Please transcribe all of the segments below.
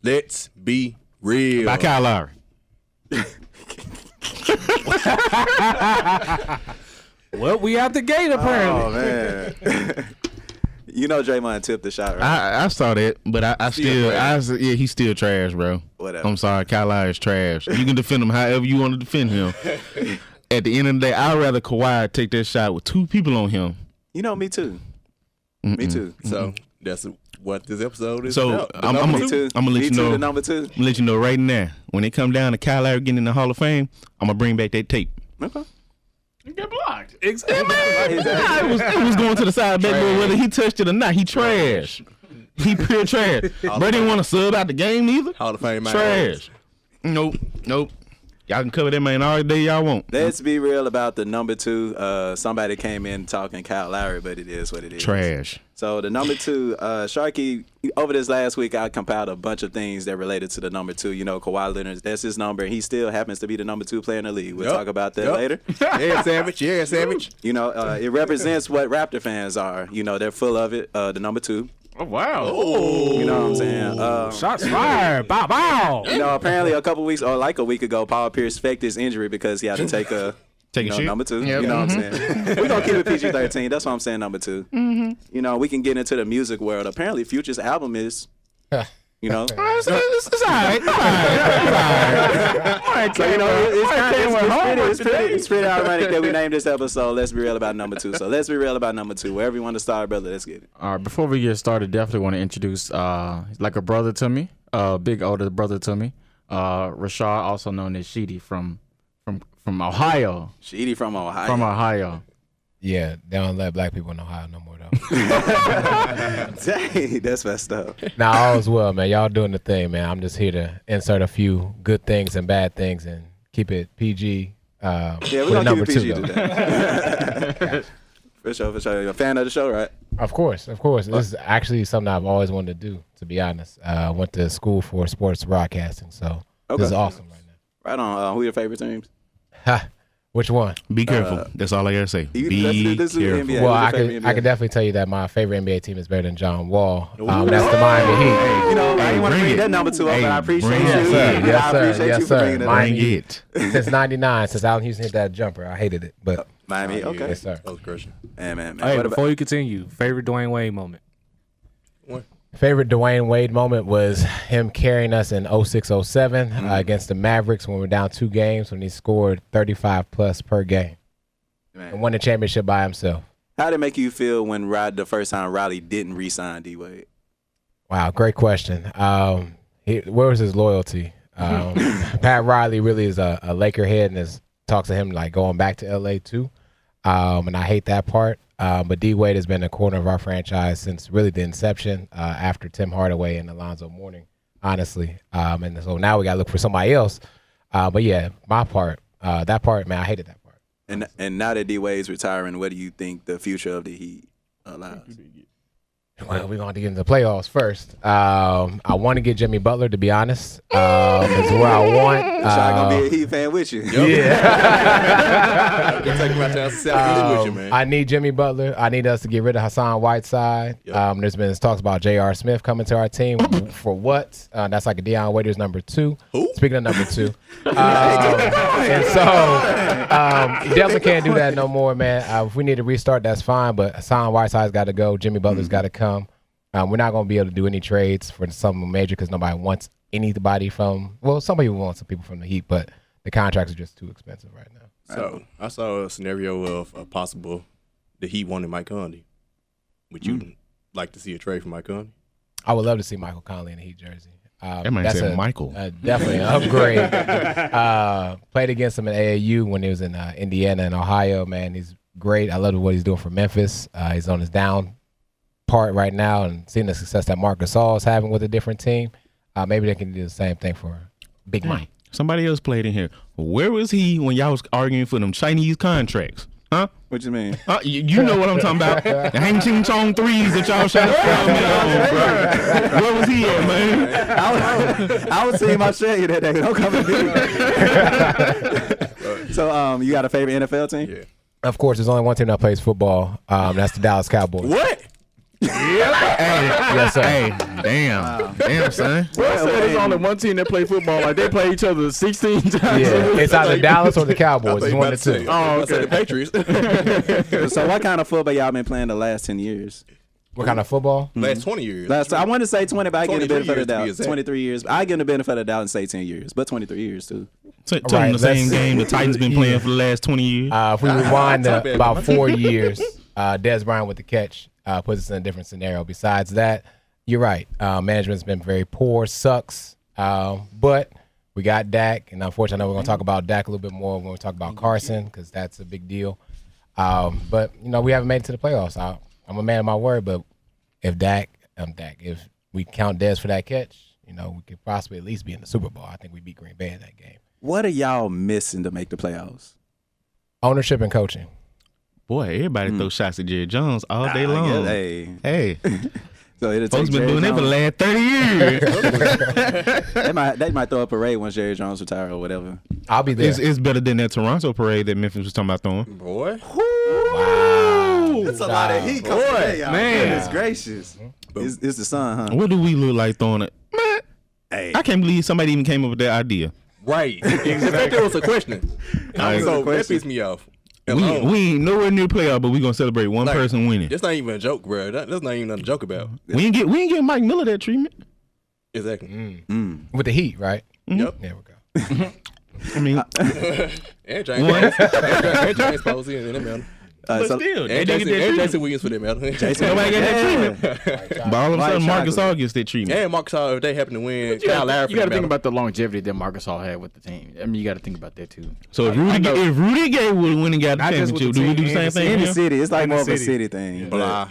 Let's be real. By Kyle Lowry. Well, we out the gate apparently. Oh man. You know Draymond tipped the shot, right? I saw that, but he's still trash, bro. Whatever. I'm sorry, Kyle Lowry is trash. You can defend him however you want to defend him. At the end of the day, I'd rather Kawhi take that shot with 2 people on him. You know, me too. Me too. So that's what this episode is So about. I'm gonna let you know. The number 2. I'm gonna let you know right now. When it come down to Kyle Lowry getting in the Hall of Fame, I'm gonna bring back that tape. Okay. You get blocked. It was going to the side of that boy whether he touched it or not. He trash. He pure trash. Bro didn't want to sub out the game either. Hall of Fame. Trash. Nope. Y'all can cover that man all day y'all want. Let's be real about the number 2. Somebody came in talking Kyle Lowry, but it is what it is. Trash. So the number 2, Sharky, over this last week, I compiled a bunch of things that related to the number 2. You know, Kawhi Leonard, that's his number. He still happens to be the number 2 player in the league. We'll talk about that later. Yeah, Savage. You know, it represents what Raptor fans are. You know, they're full of it. The number 2. Oh, wow. You know what I'm saying? Shots fired. Bow, bow. You know, apparently a couple weeks, or like a week ago, Paul Pierce faked his injury because he had to take a shit. number 2. Yep. You know what I'm saying? We're going to keep it PG-13. That's why I'm saying number 2. You know, we can get into the music world. Apparently, Future's album is, you know. It's all right. So, you know, it's pretty ironic that we named this episode Let's Be Real About Number 2. So let's be real about number 2. Wherever you want to start, brother, let's get it. All right, before we get started, definitely want to introduce like a brother to me, big older brother to me, Rashad, also known as Sheedy from Ohio. Sheedy from Ohio. From Ohio. Yeah, they don't let black people in Ohio no more, though. Dang, that's messed up. Nah, all is well, man. Y'all doing the thing, man. I'm just here to insert a few good things and bad things and keep it PG. Yeah, we're going to keep it PG 2, today. For sure. You're a fan of the show, right? Of course. This is actually something I've always wanted to do, to be honest. I went to school for sports broadcasting, so This is awesome right now. Right on. Who are your favorite teams? Which one? Be careful. That's all I gotta say. Be this careful. NBA. Well, I could definitely tell you that my favorite NBA team is better than John Wall. That's the Miami Heat. You know, I didn't want to bring that number 2 up, but I appreciate you. Yes, sir. I appreciate you for bringing it up. Miami Heat. Since '99, since Allen Houston hit that jumper, I hated it. But Miami, okay. Yes, sir. That was crushing. Man. Hey, before you continue, favorite Dwayne Wade moment? Favorite Dwayne Wade moment was him carrying us in 06-07 against the Mavericks when we were down 2 games when he scored 35+ per game and won the championship by himself. How did it make you feel when the first time Riley didn't re-sign D-Wade? Wow, great question. Where was his loyalty? Pat Riley really is a Laker head and talks to him like going back to L.A. too. And I hate that part. But D-Wade has been a corner of our franchise since really the inception after Tim Hardaway and Alonzo Mourning, honestly. And so now we got to look for somebody else. But, yeah, my part, that part, man, I hated that part. And now that D-Wade's retiring, what do you think the future of the Heat allows? Well, we're going to get into the playoffs first. I want to get Jimmy Butler, to be honest. Is where I want. I'm going to be a Heat fan with you. Yeah. Take my chance with you, man. I need Jimmy Butler. I need us to get rid of Hassan Whiteside. There's been talks about J.R. Smith coming to our team. For what? That's like a Deion Waiters number 2. Who? Speaking of number 2. And so you definitely can't do that no more, man. If we need to restart, that's fine. But Hassan Whiteside's got to go. Jimmy Butler's got to come. We're not going to be able to do any trades for something major because nobody wants anybody from – well, somebody wants some people from the Heat, but the contracts are just too expensive right now. So I saw a scenario of a possible the Heat wanted Mike Conley. Would you like to see a trade for Mike Conley? I would love to see Michael Conley in a Heat jersey. That might say Michael. Definitely an upgrade. Played against him in AAU when he was in Indiana and Ohio, man. He's great. I love what he's doing for Memphis. He's on his down part right now and seeing the success that Marc Gasol is having with a different team. Maybe they can do the same thing for Big Mike. Somebody else played in here. Where was he when y'all was arguing for them Chinese contracts? Huh? What you mean? You know what I'm talking about. The Hang Ching Chong threes that y'all shot from, bro. Where was he at, man? I was seeing my share you that day. Don't come at me. So, you got a favorite NFL team? Yeah. Of course, there's only one team that plays football. That's the Dallas Cowboys. What? Yes, sir. Hey, damn, son. Well, there's only one team that play football. Like they play each other 16 times. Yeah, it's either Dallas or the Cowboys. It's one of the two. Oh, okay. The Patriots. So what kind of football y'all been playing the last 10 years? What kind of football? Last 20 years. I want to say 20, but I give the 23 benefit of the years to be doubt. exact. 23 years. I give the benefit of the doubt and say 10 years, but 23 years too. Tell Right, them the same let's- game the Titans been playing for the last 20 years. If we rewind Top to end. about 4 years, Dez Bryant with the catch puts us in a different scenario. Besides that, you're right. Management's been very poor, sucks. But we got Dak, and unfortunately, we're going to talk about Dak a little bit more when we talk about Carson because that's a big deal. But, we haven't made it to the playoffs. I'm a man of my word, but if if we count Dez for that catch, we could possibly at least be in the Super Bowl. I think we beat Green Bay in that game. What are y'all missing to make the playoffs? Ownership and coaching. Boy, everybody throw shots at Jerry Jones all day long. Hey, So it'll folks take been Jerry doing that for the Jones. last 30 years. They might throw a parade when Jerry Jones retire or whatever. I'll be there. It's better than that Toronto parade that Memphis was talking about throwing. Boy. Wow. That's a lot of heat coming today, y'all. man. Goodness gracious. It's the sun, huh? What do we look like throwing it? Man, Hey. I can't believe somebody even came up with that idea. Right. In fact, there was a question. Like, So that pissed me off. we ain't nowhere near the playoff, but we gonna celebrate one Like, person winning. That's not even a joke, bro. That's not even nothing to joke about. We ain't get Mike Miller that treatment. Exactly. With the Heat, right? Yep. There we go. I mean, And James Posey and them, man. but so- still, they And didn't get that Jason treatment. Williams for them, man. Nobody got that treatment. But all of a White sudden, Marcus chocolate. All gets that treatment. And Marcus Hall, if they happen to win, You Kyle Lowry. got to think about the longevity that Marcus Hall had with the team. I mean, you got to think about that too. So if Rudy Gay would have won and got the Not just with championship, the do we do team, the in same the thing? In the here? city, it's like In the more of a city. city thing. Blah.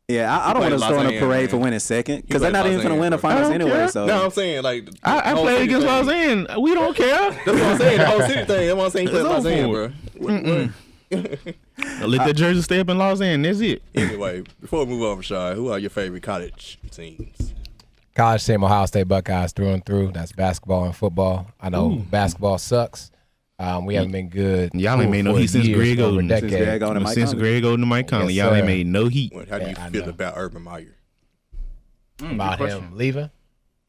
Yeah, I don't want to Los throw in a Angeles, parade for man. winning second because You they're not like even Los going to win the Angeles. finals I don't anyway. care. So No, I'm saying, like, I the whole played city against thing. Los Angeles. We don't care. That's what I'm saying. The whole city thing. That's what I'm saying. He It's played Los over Angeles, bro. Let that jersey stay up in Los Angeles. That's it. Anyway, before we move on, Rashad, who are your favorite college teams? College team, Ohio State Buckeyes through and through. That's basketball and football. I know basketball sucks. We haven't been good. Y'all ain't made no for heat since years, Greg over Oden. decades. Since Greg Oden and Mike Since Conley. Greg Oden and Mike Conley, Yes, y'all ain't sir. made no heat. How do you I feel know. about Urban Meyer? About him leaving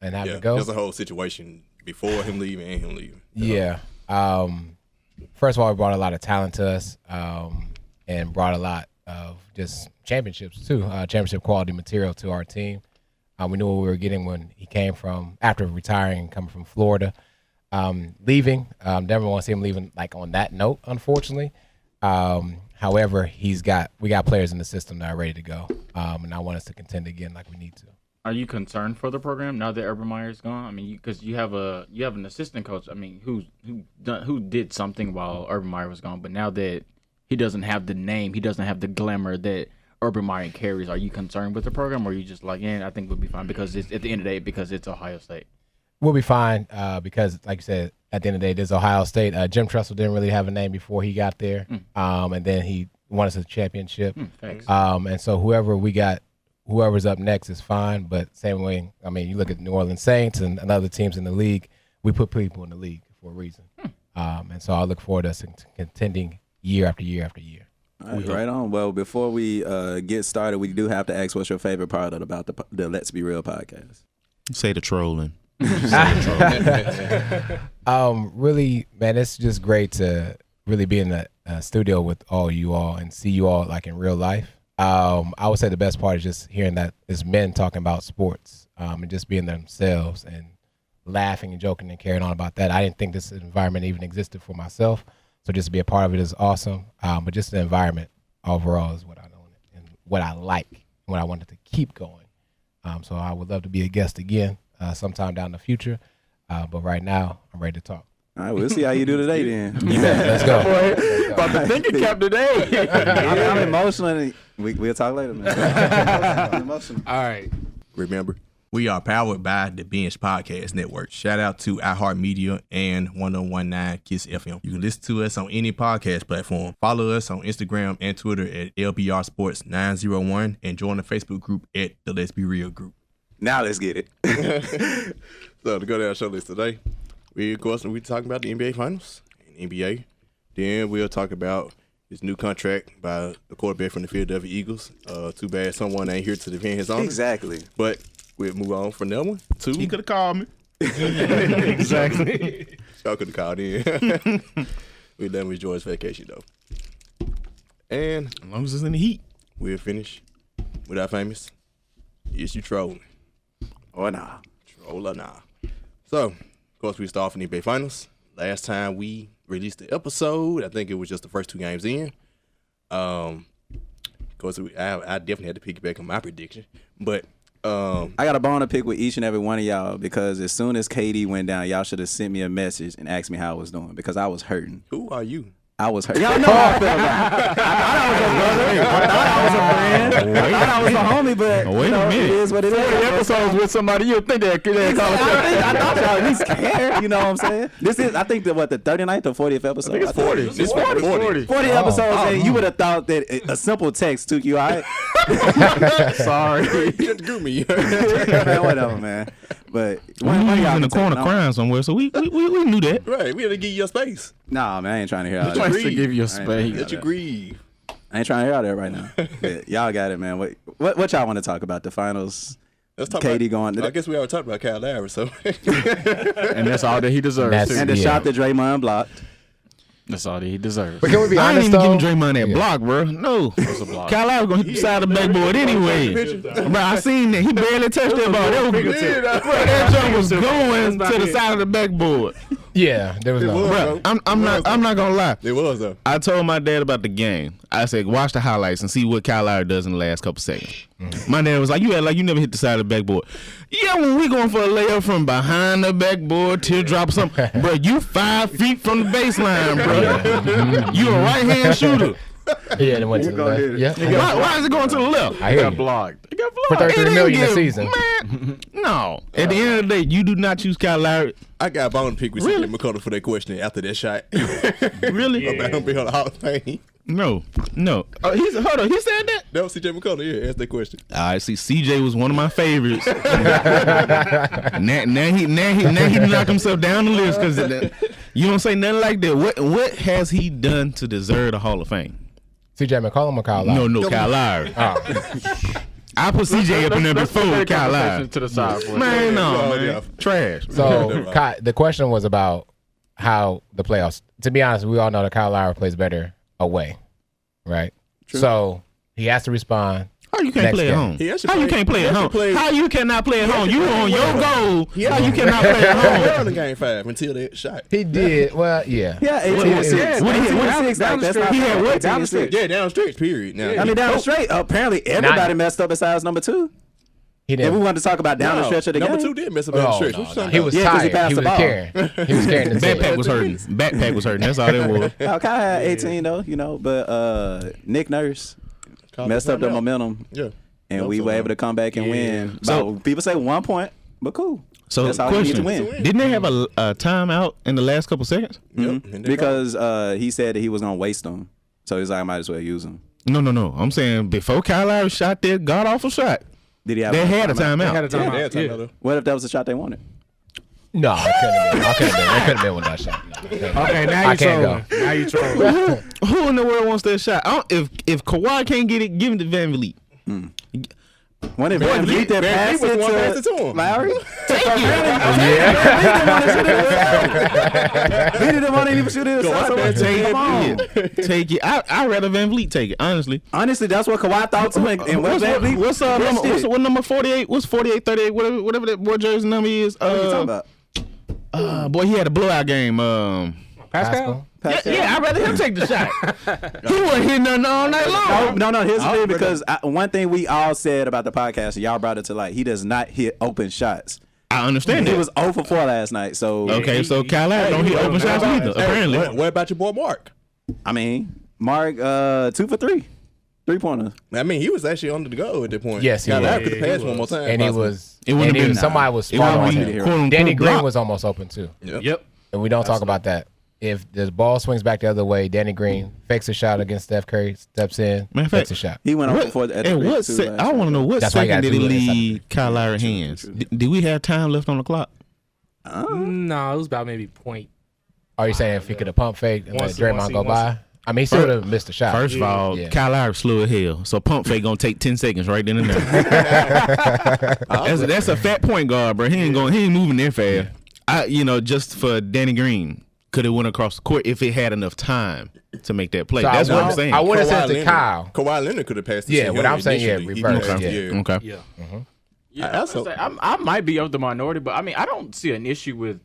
and having Yeah, to go. there's a whole situation before him leaving and him leaving. Yeah. First of all, he brought a lot of talent to us and brought a lot of just championships too, championship quality material to our team. We knew what we were getting when he came from after retiring and coming from Florida. Leaving, never want to see him leaving like on that note, unfortunately. However, we got players in the system that are ready to go, and I want us to contend again like we need to. Are you concerned for the program now that Urban Meyer's gone? I mean, because you have an assistant coach. I mean, who did something while Urban Meyer was gone, but now that he doesn't have the name, he doesn't have the glamour that Urban Meyer carries. Are you concerned with the program, or are you just like, I think we'll be fine because it's at the end of the day because it's Ohio State? We'll be fine because, like you said, at the end of the day, this is Ohio State. Jim Tressel didn't really have a name before he got there, and then he won us a championship. Thanks. And so whoever's up next is fine. But same way, I mean, you look at New Orleans Saints and other teams in the league. We put people in the league for a reason, and so I look forward to us contending year after year after year. All right on. Well, before we get started, we do have to ask what's your favorite part about the Let's Be Real podcast? Say the trolling. Really, man, it's just great to really be in the studio with all you all and see you all like in real life. I would say the best part is just hearing that it's men talking about sports and just being themselves and laughing and joking and carrying on about that. I didn't think this environment even existed for myself, so just to be a part of it is awesome. But just the environment overall is what I know and what I like and what I wanted to keep going. So I would love to be a guest again sometime down in the future. But right now, I'm ready to talk. All right, we'll see how you do today then. Let's go. About the thinking cap today. I'm emotional. We'll talk later, man. I'm emotional. All right. Remember, we are powered by the Binge Podcast Network. Shout out to iHeartMedia and 1019 Kiss FM. You can listen to us on any podcast platform. Follow us on Instagram and Twitter at LBR Sports 901 and join the Facebook group at the Let's Be Real group. Now let's get it. So to go down our show list today, we talking about the NBA Finals and NBA. Then we'll talk about his new contract by the quarterback from the Philadelphia Eagles. Too bad someone ain't here to defend his honor. Exactly. But we'll move on from that one. He could have called me. Exactly. Y'all could have called in. We let him enjoy his vacation, though. And As long as it's in the heat. we'll finish with our famous, is you trolling? Or nah. Troll or nah? So, of course, we start off in the NBA Finals. Last time we released the episode, I think it was just the first 2 games in. Of course, I definitely had to piggyback on my prediction. But I got a bone to pick with each and every one of y'all because as soon as KD went down, y'all should have sent me a message and asked me how I was doing because I was hurting. who are you? I was hurt. Y'all know how I feel about it. I thought I was a brother. I thought I was a friend. I thought I was a homie, but Wait a minute. it is what it is. 40 episodes with somebody, you'd think that call I thought y'all at least care. You know what I'm saying? This is, I think, the 39th or 40th episode? It's 40. It's 40. 40 episodes, and you would have thought that a simple text took you out. Sorry. You have to group me. Man, whatever, man. But We was in the corner crying somewhere, so we knew that. Right, we had to give you your space. Nah, man, I ain't trying to hear all that. Trying to give you a I ain't- space. Let you grieve. I ain't trying to hear all that right now. But y'all got it, man. What y'all want to talk about? The finals? Let's talk KD about, going. I guess we already talked about Kyle Lowry, so. And that's all that he deserves. That's- too. And the Yeah. shot that Draymond blocked. That's all that he deserves. But can we be I ain't honest even though? giving Draymond that block, bro. No. It's a block. Kyle Lowry gonna hit the side of the backboard anyway. Bro, I seen that. He barely touched that ball. That jump was going to the side of the backboard. Yeah, there was no. was. Bro, I'm not gonna lie. It was, though. I told my dad about the game. I said, watch the highlights and see what Kyle Lowry does in the last couple seconds. My dad was like, you act like you never hit the side of the backboard. Yeah, when we going for a layup from behind the backboard, teardrop or something, bro, you 5 feet from the baseline, bro. You a right-hand shooter. Yeah, they went to the left. Yeah, Why is it going to the left? I hear you. blocked. It got For blocked. $33 It million didn't a get- season. Man, no. At the end of the day, you do not choose Kyle Lowry. I got a bone to pick with CJ McCullough for that question after that shot. Really? About him being on the Hall of Fame. No. Hold on. He said that? That was CJ McCullough, yeah, asked that question. I see. CJ was one of my favorites. now he knocked himself down the list because you don't say nothing like that. What has he done to deserve the Hall of Fame? CJ McCollum or Kyle Lowry? No, Kyle Lowry. I put CJ up in there before Kyle Lowry. To the side for Man, no, Oh, man. yeah. Trash. So the question was about how the playoffs. To be honest, we all know that Kyle Lowry plays better away, right? True. So he has to respond. How you can't Next play at game. home? He actually How you played- can't play he at home? actually played- How you cannot play at home? You on your goal. Yeah. How you cannot play at Well, home? in game 5 until that shot. He did well, yeah. Yeah, 18-6. What he hit? 18-6, like, that's not He had fair. what? Down the stretch. Yeah, down the stretch, period. Now, I mean, down the straight. Apparently, everybody messed up besides number 2. He If we didn't. wanted to talk about down the stretch of the number game. 2 did mess up down the Oh, stretch. no, What you talking he about? was Yeah, 'cause he tired. passed He the was ball. carrying. He was carrying the team. Backpack was hurting. Backpack was hurting. That's all that was. Kyle had 18 though, you know, but Nick Nurse Called messed up the timeout. momentum, Yeah. and we were able to come back and win. So- So people say 1 point, but cool. So, That's all you need to question: win. Didn't they have a timeout in the last couple seconds? Yep. And they Because he said that he was gonna waste them, so he's like, I might as well use them. No. I'm saying before Kyle Lowry shot that god awful shot, Did he have? they had a timeout? timeout. got a timeout. What if that was the shot they wanted? No, it couldn't have been. It couldn't have been with that shot. No. Okay, now I you can't trolling. go. Now you trolling. Who in the world wants that shot? If Kawhi can't get it, give it to Van Vliet. When did Van Vliet that Van pass Vliet was the one it passed it to to him. Lowry? Yeah. He didn't want to even shoot it. Take it. I'd rather Van Vliet take it, honestly. Honestly, that's what Kawhi thought too. And what Van Vliet? What's what number 48? What's 48, 38, whatever that boy jersey number is? What are you talking about? Boy, he had a blowout game. Pascal. Yeah, I'd rather him take the shot. He wasn't hitting nothing all night long. No. Here's the thing, because one thing we all said about the podcast, and y'all brought it to light, he does not hit open shots. I understand He that. was 0 for 4 last night. So Okay, so Kyle Lowry don't hit open shots either, apparently. What about your boy Mark? I mean, Mark 2 for 3, 3-pointer. I mean, he was actually on the go at that point. Yes, he Kyle Lowry was. could have passed one more time. And he possibly. was. It wouldn't and have he been- was- somebody was It smart wouldn't on be him. quote-unquote Danny Green blocked. was almost open too. Yep. And we don't talk about that. If the ball swings back the other way, Danny Green fakes a shot against Steph Curry, steps in, Matter of fakes fact, a shot. He went 0 What, for 4 at the and free what too se- last I night. want to know what That's why you second gotta did he do it inside the leave Kyle Lowry's hands? Did we have time left on the clock? No, it was about maybe point. Are you saying if he could have pump faked and let Once Draymond he- go once by? I mean, he still would have missed a shot. First of all, Kyle Lowry slow as hell, so pump fake gonna take 10 seconds right then and there. that's a fat point guard, bro. He ain't moving there fast. Just for Danny Green, could have went across the court if it had enough time to make that play. So That's what I'm saying. I would have said to Kyle. Kawhi Leonard could have passed the Yeah, what I'm saying, reverse. Okay. Yeah. I might be of the minority, but I mean, I don't see an issue with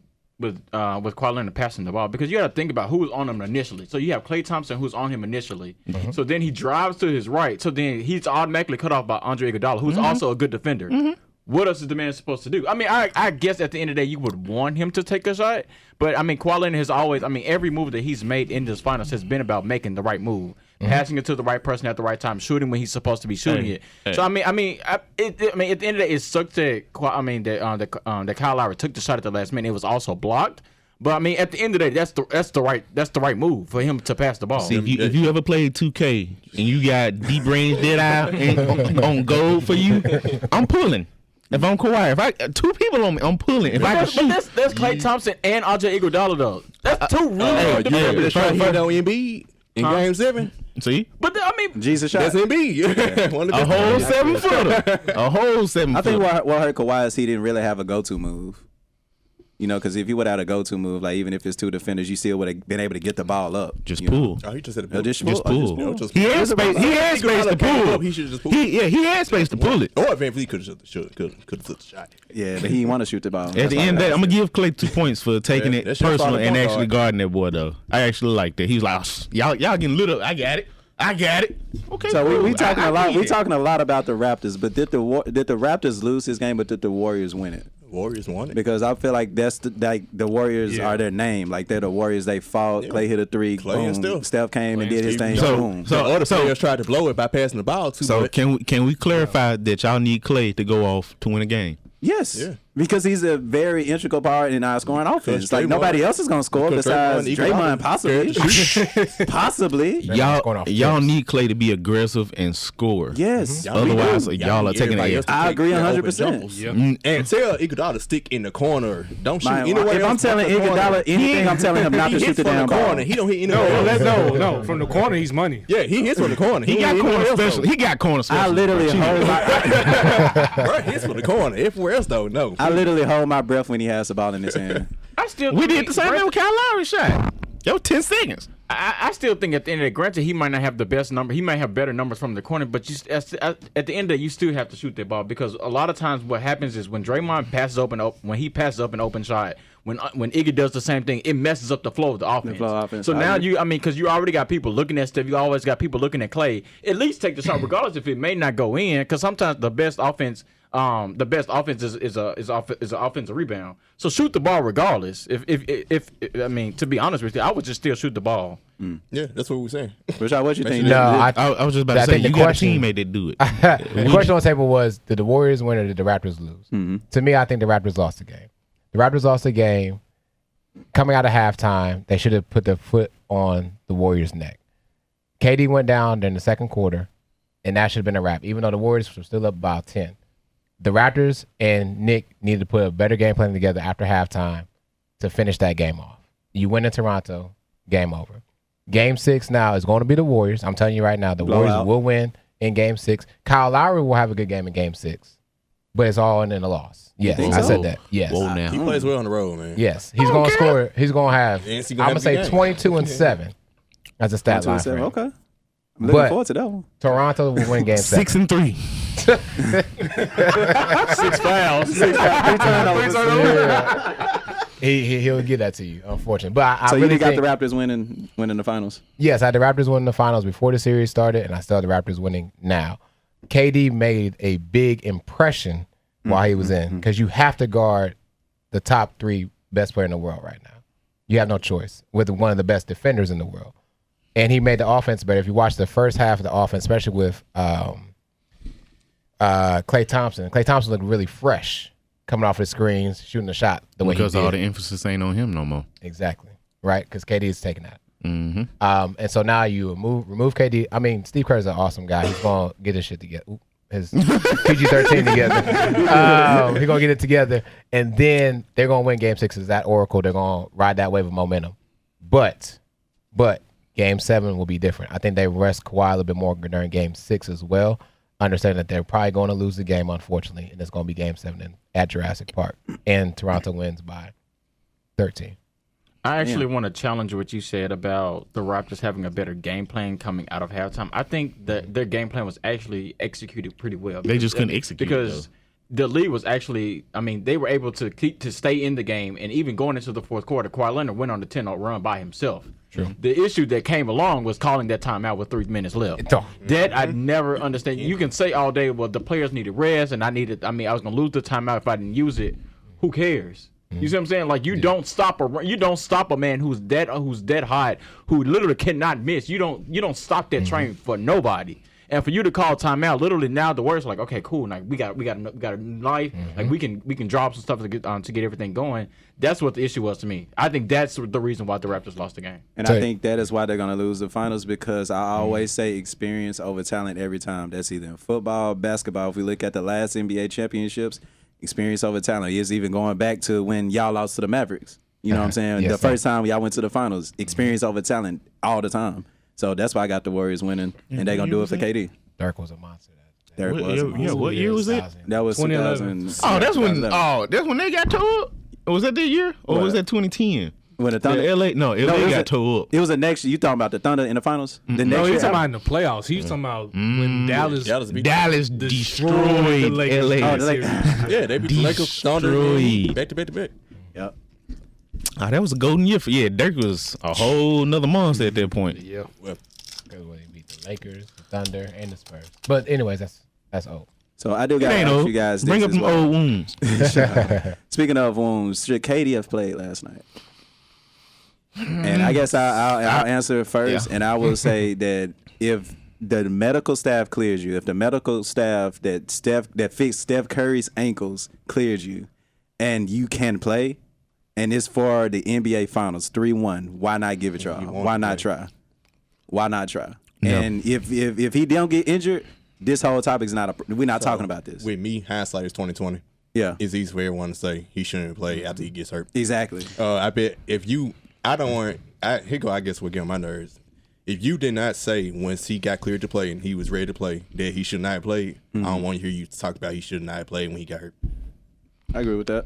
Kawhi Leonard passing the ball because you got to think about who was on him initially. So you have Klay Thompson who's on him initially. Mm-hmm. So then he drives to his right. So then he's automatically cut off by Andre Iguodala, who's also a good defender. Mm-hmm. What else is the man supposed to do? I mean, I guess at the end of the day, you would want him to take a shot. But, I mean, Kawhi Leonard has always, every move that he's made in this finals has been about making the right move. Mm-hmm. Passing it to the right person at the right time, shooting when he's supposed to be shooting it. So at the end of the day, it sucked that that Kyle Lowry took the shot at the last minute. It was also blocked. But I mean, at the end of the day, that's the right move for him to pass the ball. See, if you ever played 2K and you got deep range dead eye on goal for you, I'm pulling. If I'm Kawhi, if two people on me, I'm pulling. If I can shoot, that's Klay Thompson and Andre Iguodala though. That's two really. You remember the shot he hit on Embiid in Game 7? See, but Jesus shot. That's Embiid. A whole 7-footer. A whole 7-footer. I think what hurt Kawhi is he didn't really have a go-to move. Because if he would have had a go-to move, like even if it's two defenders, you still would have been able to get the ball up. Just pull. Oh, he just said just pull. He had space. He had space to pull. He should just pull. He had space to pull it. Or Van Vliet could have took the shot. Yeah, but he didn't want to shoot the ball. At the end of that, I'm gonna give Klay 2 points for taking it personal and actually guarding that boy though. I actually like that. He's like, y'all getting lit up. I got it. Okay. So we talking a lot. We talking a lot about the Raptors, but did the Raptors lose this game? But did the Warriors win it? Warriors won it because I feel like that's the Warriors are their name. Like they're the Warriors. They fought. Clay hit a three. Boom. Steph came and did his thing. So other players tried to blow it by passing the ball too. So can we clarify that y'all need Clay to go off to win a game? Yes, because he's a very integral part in our scoring offense. Like nobody else is going to score besides Draymond, possibly. Y'all need Clay to be aggressive and score. Yes, otherwise y'all are taking it. I agree 100%. And tell Iguodala to stick in the corner. Don't shoot anywhere. If I'm telling Iguodala anything, I'm telling him not to shoot the damn ball. He don't hit anywhere. No, from the corner he's money. Yeah, he hits from the corner. He got corner special. He got corner special. I literally hold my hits from the corner. Everywhere else though, no. I literally hold my breath when he has the ball in his hand. We did the same thing with Kyle Lowry shot. Yo, 10 seconds. I still think at the end of the day, granted, he might not have the best number. He might have better numbers from the corner, but at the end of the day, you still have to shoot that ball because a lot of times what happens is when Draymond passes up an open shot, when Iggy does the same thing, it messes up the flow of the offense. So now because you already got people looking at stuff, you always got people looking at Clay. At least take the shot, regardless if it may not go in, because sometimes the best offense is an offensive rebound. So shoot the ball regardless. If to be honest with you, I would just still shoot the ball. Yeah, that's what we're saying. Rashad, what you think? No, I was just about to say you got a teammate that do it. The question on the table was: did the Warriors win or did the Raptors lose? Mm-hmm. To me, I think the Raptors lost the game. The Raptors lost the game. Coming out of halftime, they should have put their foot on the Warriors' neck. KD went down during the second quarter, and that should have been a wrap. Even though the Warriors were still up about 10. The Raptors and Nick needed to put a better game plan together after halftime to finish that game off. You win in Toronto, game over. Game 6 now is going to be the Warriors. I'm telling you right now, the Warriors will win in Game 6. Kyle Lowry will have a good game in Game 6, but it's all in the loss. Yes, I said that. Yes. Whoa, now. He plays well on the road, man. Yes, he's going to score. He's going to have, I'm going to say 22 and 7 as a stat line for him. Okay. I'm looking forward to that one. Toronto will win Game 7. 6 and 3. 6 fouls. 3 turnovers. He'll get that to you, unfortunately. But I so really you got the Raptors winning the finals? Yes, I had the Raptors winning the finals before the series started, and I still have the Raptors winning now. KD made a big impression while he was in because you have to guard the top 3 best player in the world right now. You have no choice with one of the best defenders in the world. And he made the offense better. If you watch the first half of the offense, especially with Klay Thompson looked really fresh coming off his screens, shooting the shot the way he did. Because all the emphasis ain't on him no more. Exactly. Right? Because KD is taking that. Mm-hmm. And so now you remove KD. I mean, Steve Kerr's an awesome guy. He's going to get his shit together. His PG-13 together. He's going to get it together. And then they're going to win Game 6 as that Oracle. They're going to ride that wave of momentum. But Game 7 will be different. I think they rest Kawhi a little bit more during Game 6 as well, understanding that they're probably going to lose the game, unfortunately, and it's going to be Game 7 at Jurassic Park, and Toronto wins by 13. I actually want to challenge what you said about the Raptors having a better game plan coming out of halftime. I think that their game plan was actually executed pretty well. They just couldn't execute because the lead was actually. I mean, they were able to stay in the game, and even going into the fourth quarter, Kawhi Leonard went on the 10-0 run by himself. True. The issue that came along was calling that timeout with 3 minutes left. That I never understand. You can say all day, well, the players needed rest, and I was gonna lose the timeout if I didn't use it. Who cares? You see what I'm saying? Like you don't stop a man who's dead hot, who literally cannot miss. You don't stop that train for nobody. And for you to call timeout, literally now the words like, okay, cool, like we got a knife, like we can drop some stuff to get everything going. That's what the issue was to me. I think that's the reason why the Raptors lost the game. And I think that is why they're going to lose the finals, because I always say experience over talent every time. That's either in football, basketball. If we look at the last NBA championships, experience over talent is even going back to when y'all lost to the Mavericks. You know what I'm saying? Yes, the first time y'all went to the finals, experience over talent all the time. So that's why I got the Warriors winning, and they're going to do it for KD. Dirk was a monster. Dirk was a monster. What year was it? That was 2011. 2000. That's when they got tore up? Was that that year? Or was that 2010? When the Thunder, LA got tore up. It was the next year. You talking about the Thunder in the finals? The next No, year. he's talking about in the playoffs. He's talking about when Dallas Destroyed the Lakers. LA. Oh, the Lakers. Yeah, they beat the Lakers, Thunder, Destroyed. back to back to back. Yep. That was a golden year for Dirk was a whole nother monster at that point. Yeah. Because when he beat the Lakers, the Thunder, and the Spurs. But anyways, that's old. So I do got to ask you guys this Bring up as them well. old wounds. Speaking of wounds, should KD have played last night? And I guess I'll answer it first, and I will say that if the medical staff clears you, if the medical staff that fixed Steph Curry's ankles clears you, and you can play, and it's for the NBA Finals 3-1, why not give it a try? Why not try? Why not try? No. And if he don't get injured, this whole topic's we're not talking about this. With me, hindsight is 2020. Yeah, It's easy for everyone to say he shouldn't play after he gets hurt. exactly. I bet if you, I guess what get on my nerves. If you did not say once he got cleared to play and he was ready to play that he should not have played, I don't want to hear you talk about he should not have played when he got hurt. I agree with that.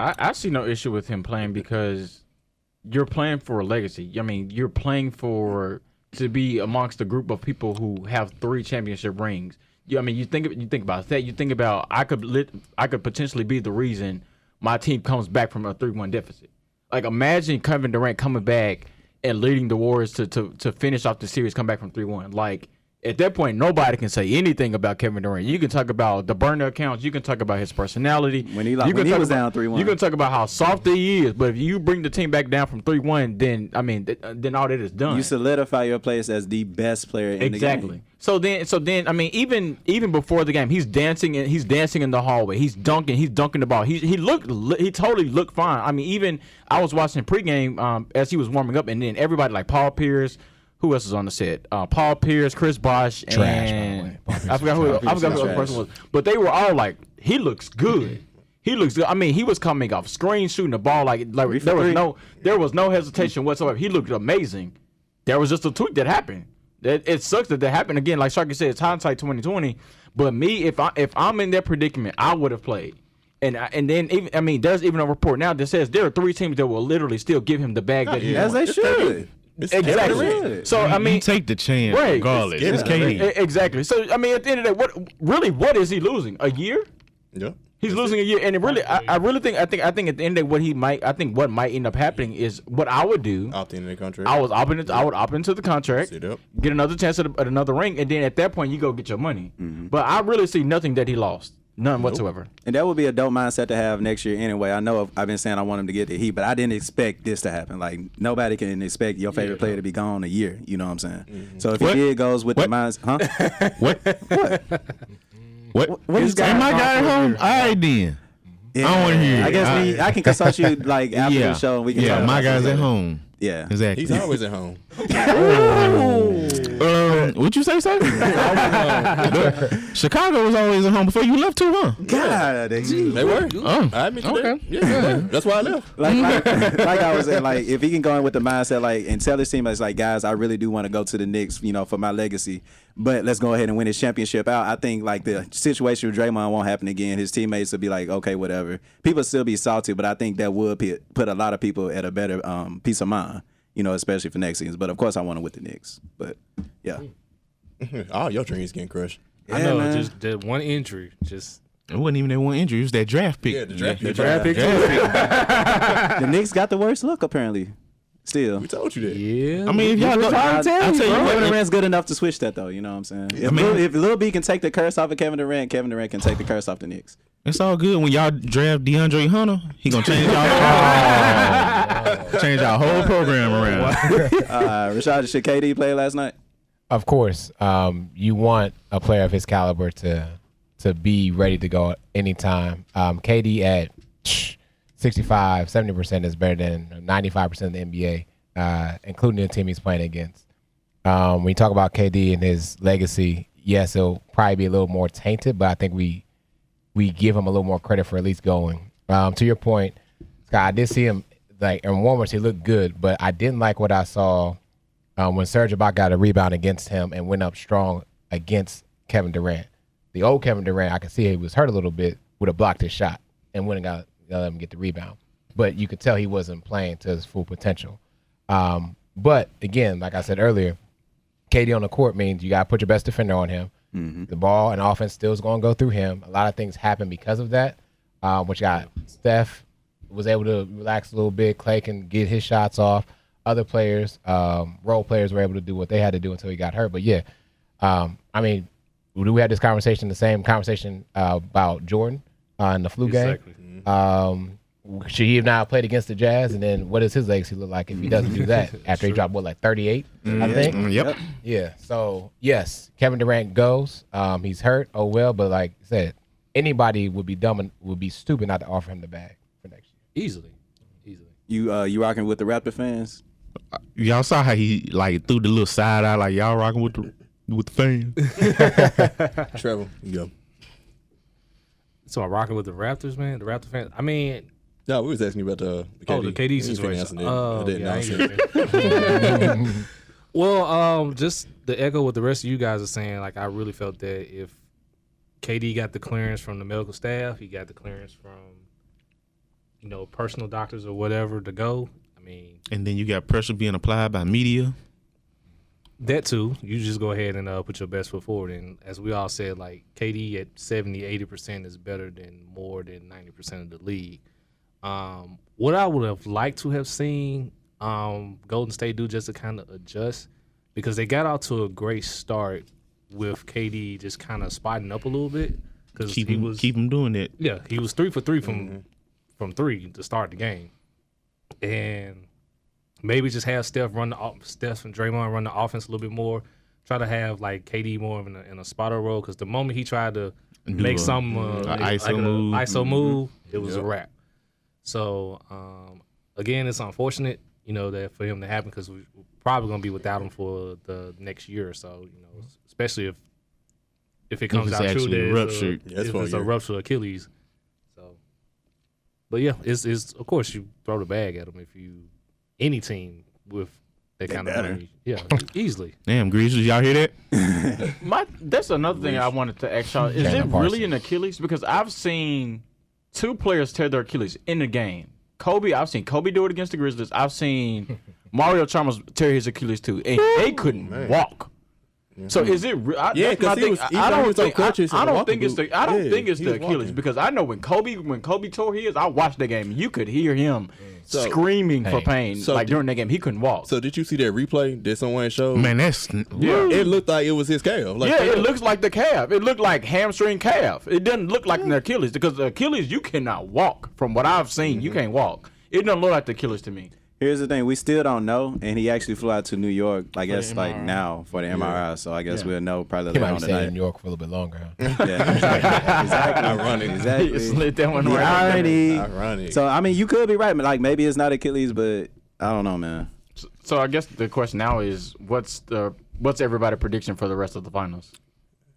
I see no issue with him playing because you're playing for a legacy. I mean, you're playing to be amongst a group of people who have 3 championship rings. You think about that. You think about I could potentially be the reason my team comes back from a 3-1 deficit. Like imagine Kevin Durant coming back and leading the Warriors to finish off the series, come back from 3-1. Like at that point, nobody can say anything about Kevin Durant. You can talk about the burner accounts. You can talk about his personality. When he was down 3-1. You can talk about how soft he is. But if you bring the team back down from 3-1, then all that is done. You solidify your place as the best player in the game. So then, I mean, even before the game, he's dancing in the hallway. He's dunking the ball. He totally looked fine. I mean, even I was watching pregame as he was warming up, and then everybody like Paul Pierce. Who else was on the set? Paul Pierce, Chris Bosh, and I forgot who the other person was. But they were all like, he looks good. He looks good. I mean, he was coming off screen shooting the ball like there was no hesitation whatsoever. He looked amazing. There was just a tweak that happened. It sucks that happened again. Like Sharky said, it's hindsight 2020. But me, if I'm in that predicament, I would have played. And then there's even a report now that says there are 3 teams that will literally still give him the bag that he As wants. they should. Exactly. So I mean, you take the chance right. regardless. It's KD. Exactly. So I mean, at the end of the day, what is he losing? A year? Yeah. He's losing a year, and it really, I really think at the end of the day, what might end up happening is what I would do. Opt into the contract. I would opt into the contract, Sit up. get another chance at another ring, and then at that point you go get your money. But I really see nothing that he lost, none whatsoever. And that would be a dope mindset to have next year anyway. I know I've been saying I want him to get the Heat, but I didn't expect this to happen. Like nobody can expect your favorite player to be gone a year. You know what I'm saying? So if he did goes with the minds, huh? What? What is Ain't my guy at home? All right then. Yeah. I don't want to hear it. I guess I can consult you like after the show. And we can talk my about guy's this at later. home. Yeah. Exactly. He's always at home. What'd you say, sir? Chicago was always at home before you left too, huh? God, They were. I admit to that. Yeah, that's why I left. like I was saying, like if he can go in with the mindset, like and tell his team, like guys, I really do want to go to the Knicks, you know, for my legacy. But let's go ahead and win this championship out. I think like the situation with Draymond won't happen again. His teammates will be like, okay, whatever. People still be salty, but I think that would put a lot of people at a better peace of mind, you know, especially for next season. But of course, I want to with the Knicks. But yeah, all your dreams getting crushed. I know, man. Just that one injury, just. It wasn't even that one injury. It was that draft pick. Yeah, the draft pick. The Knicks got the worst look apparently. Still, We told you that. Yeah. I mean, if y'all look, I'll tell you, Kevin Durant's good enough to switch that though. You know what I'm saying? If Lil B can take the curse off of Kevin Durant can take the curse off the Knicks. it's all good. When y'all draft DeAndre Hunter, he gonna change y'all whole program around. Rashad, should KD play last night? Of course, you want a player of his caliber to be ready to go anytime. KD at 65, 70% is better than 95% of the NBA, including the team he's playing against. When you talk about KD and his legacy, yes, it'll probably be a little more tainted, but I think we give him a little more credit for at least going. To your point, Scott, I did see him like in warm-ups, he looked good, but I didn't like what I saw when Serge Ibaka got a rebound against him and went up strong against Kevin Durant. The old Kevin Durant, I could see he was hurt a little bit, would have blocked his shot and wouldn't got let him get the rebound. But you could tell he wasn't playing to his full potential. But again, like I said earlier, KD on the court means you got to put your best defender on him. Mm-hmm. The ball and offense still is going to go through him. A lot of things happen because of that, which got Steph was able to relax a little bit. Clay can get his shots off. Other players, role players were able to do what they had to do until he got hurt. But yeah, I mean, we had this conversation, the same conversation about Jordan in the flu game. Should he have now played against the Jazz? And then what does his legacy look like if he doesn't do that after he dropped, 38, I think? Yep. Yeah. So, yes, Kevin Durant goes. He's hurt. Oh, well. But like I said, anybody would be dumb and would be stupid not to offer him the bag for next year. Easily. You rocking with the Raptor fans? Y'all saw how he like threw the little side eye, like y'all rocking with the fans. Trevor, you go. So I'm rocking with the Raptors, man. The Raptor fans. I mean, No, we was asking you about the KD. the KD situation. Oh, Well, just to echo what the rest of you guys are saying, like I really felt that if KD got the clearance from the medical staff, he got the clearance from, personal doctors or whatever to go. I mean, And then you got pressure being applied by media. that too. You just go ahead and put your best foot forward. And as we all said, like KD at 70-80% is better than more than 90% of the league. What I would have liked to have seen Golden State do just to kind of adjust, because they got out to a great start with KD just kind of spotting up a little bit. Keep him doing that. Yeah, he was 3 for 3 from three to start the game, and maybe just have Steph and Draymond run the offense a little bit more. Try to have like KD more in a spotter role, because the moment he tried to make some ISO move, it was a wrap. So again, it's unfortunate, that for him to happen, because we're probably gonna be without him for the next year or so. Especially if it comes out true that it's a ruptured Achilles. So, but yeah, it's of course you throw the bag at him if you any team with that kind of money, easily. Damn, Greasers, y'all hear that? That's another thing I wanted to ask y'all. Is it really an Achilles? Because I've seen two players tear their Achilles in the game. I've seen Kobe do it against the Grizzlies. I've seen Mario Chalmers tear his Achilles too, and they couldn't walk. So is it? I don't think it's the Achilles, because I know when Kobe tore his, I watched the game. You could hear him screaming for pain during the game. He couldn't walk. So did you see that replay that someone showed? Man, it looked like it was his calf. It looks like the calf. It looked like hamstring calf. It doesn't look like an Achilles, because the Achilles you cannot walk. From what I've seen, you can't walk. It doesn't look like the Achilles to me. Here's the thing, we still don't know, and he actually flew out to New York, I guess, now for the MRI. So I guess we'll know probably later on tonight. He might stay in New York for a little bit longer. Yeah, exactly. Ironic. Exactly. Slid that one Ironic. So I mean, you could be right, like maybe it's not Achilles, but I don't know, man. So I guess the question now is, what's the What's everybody's prediction for the rest of the finals?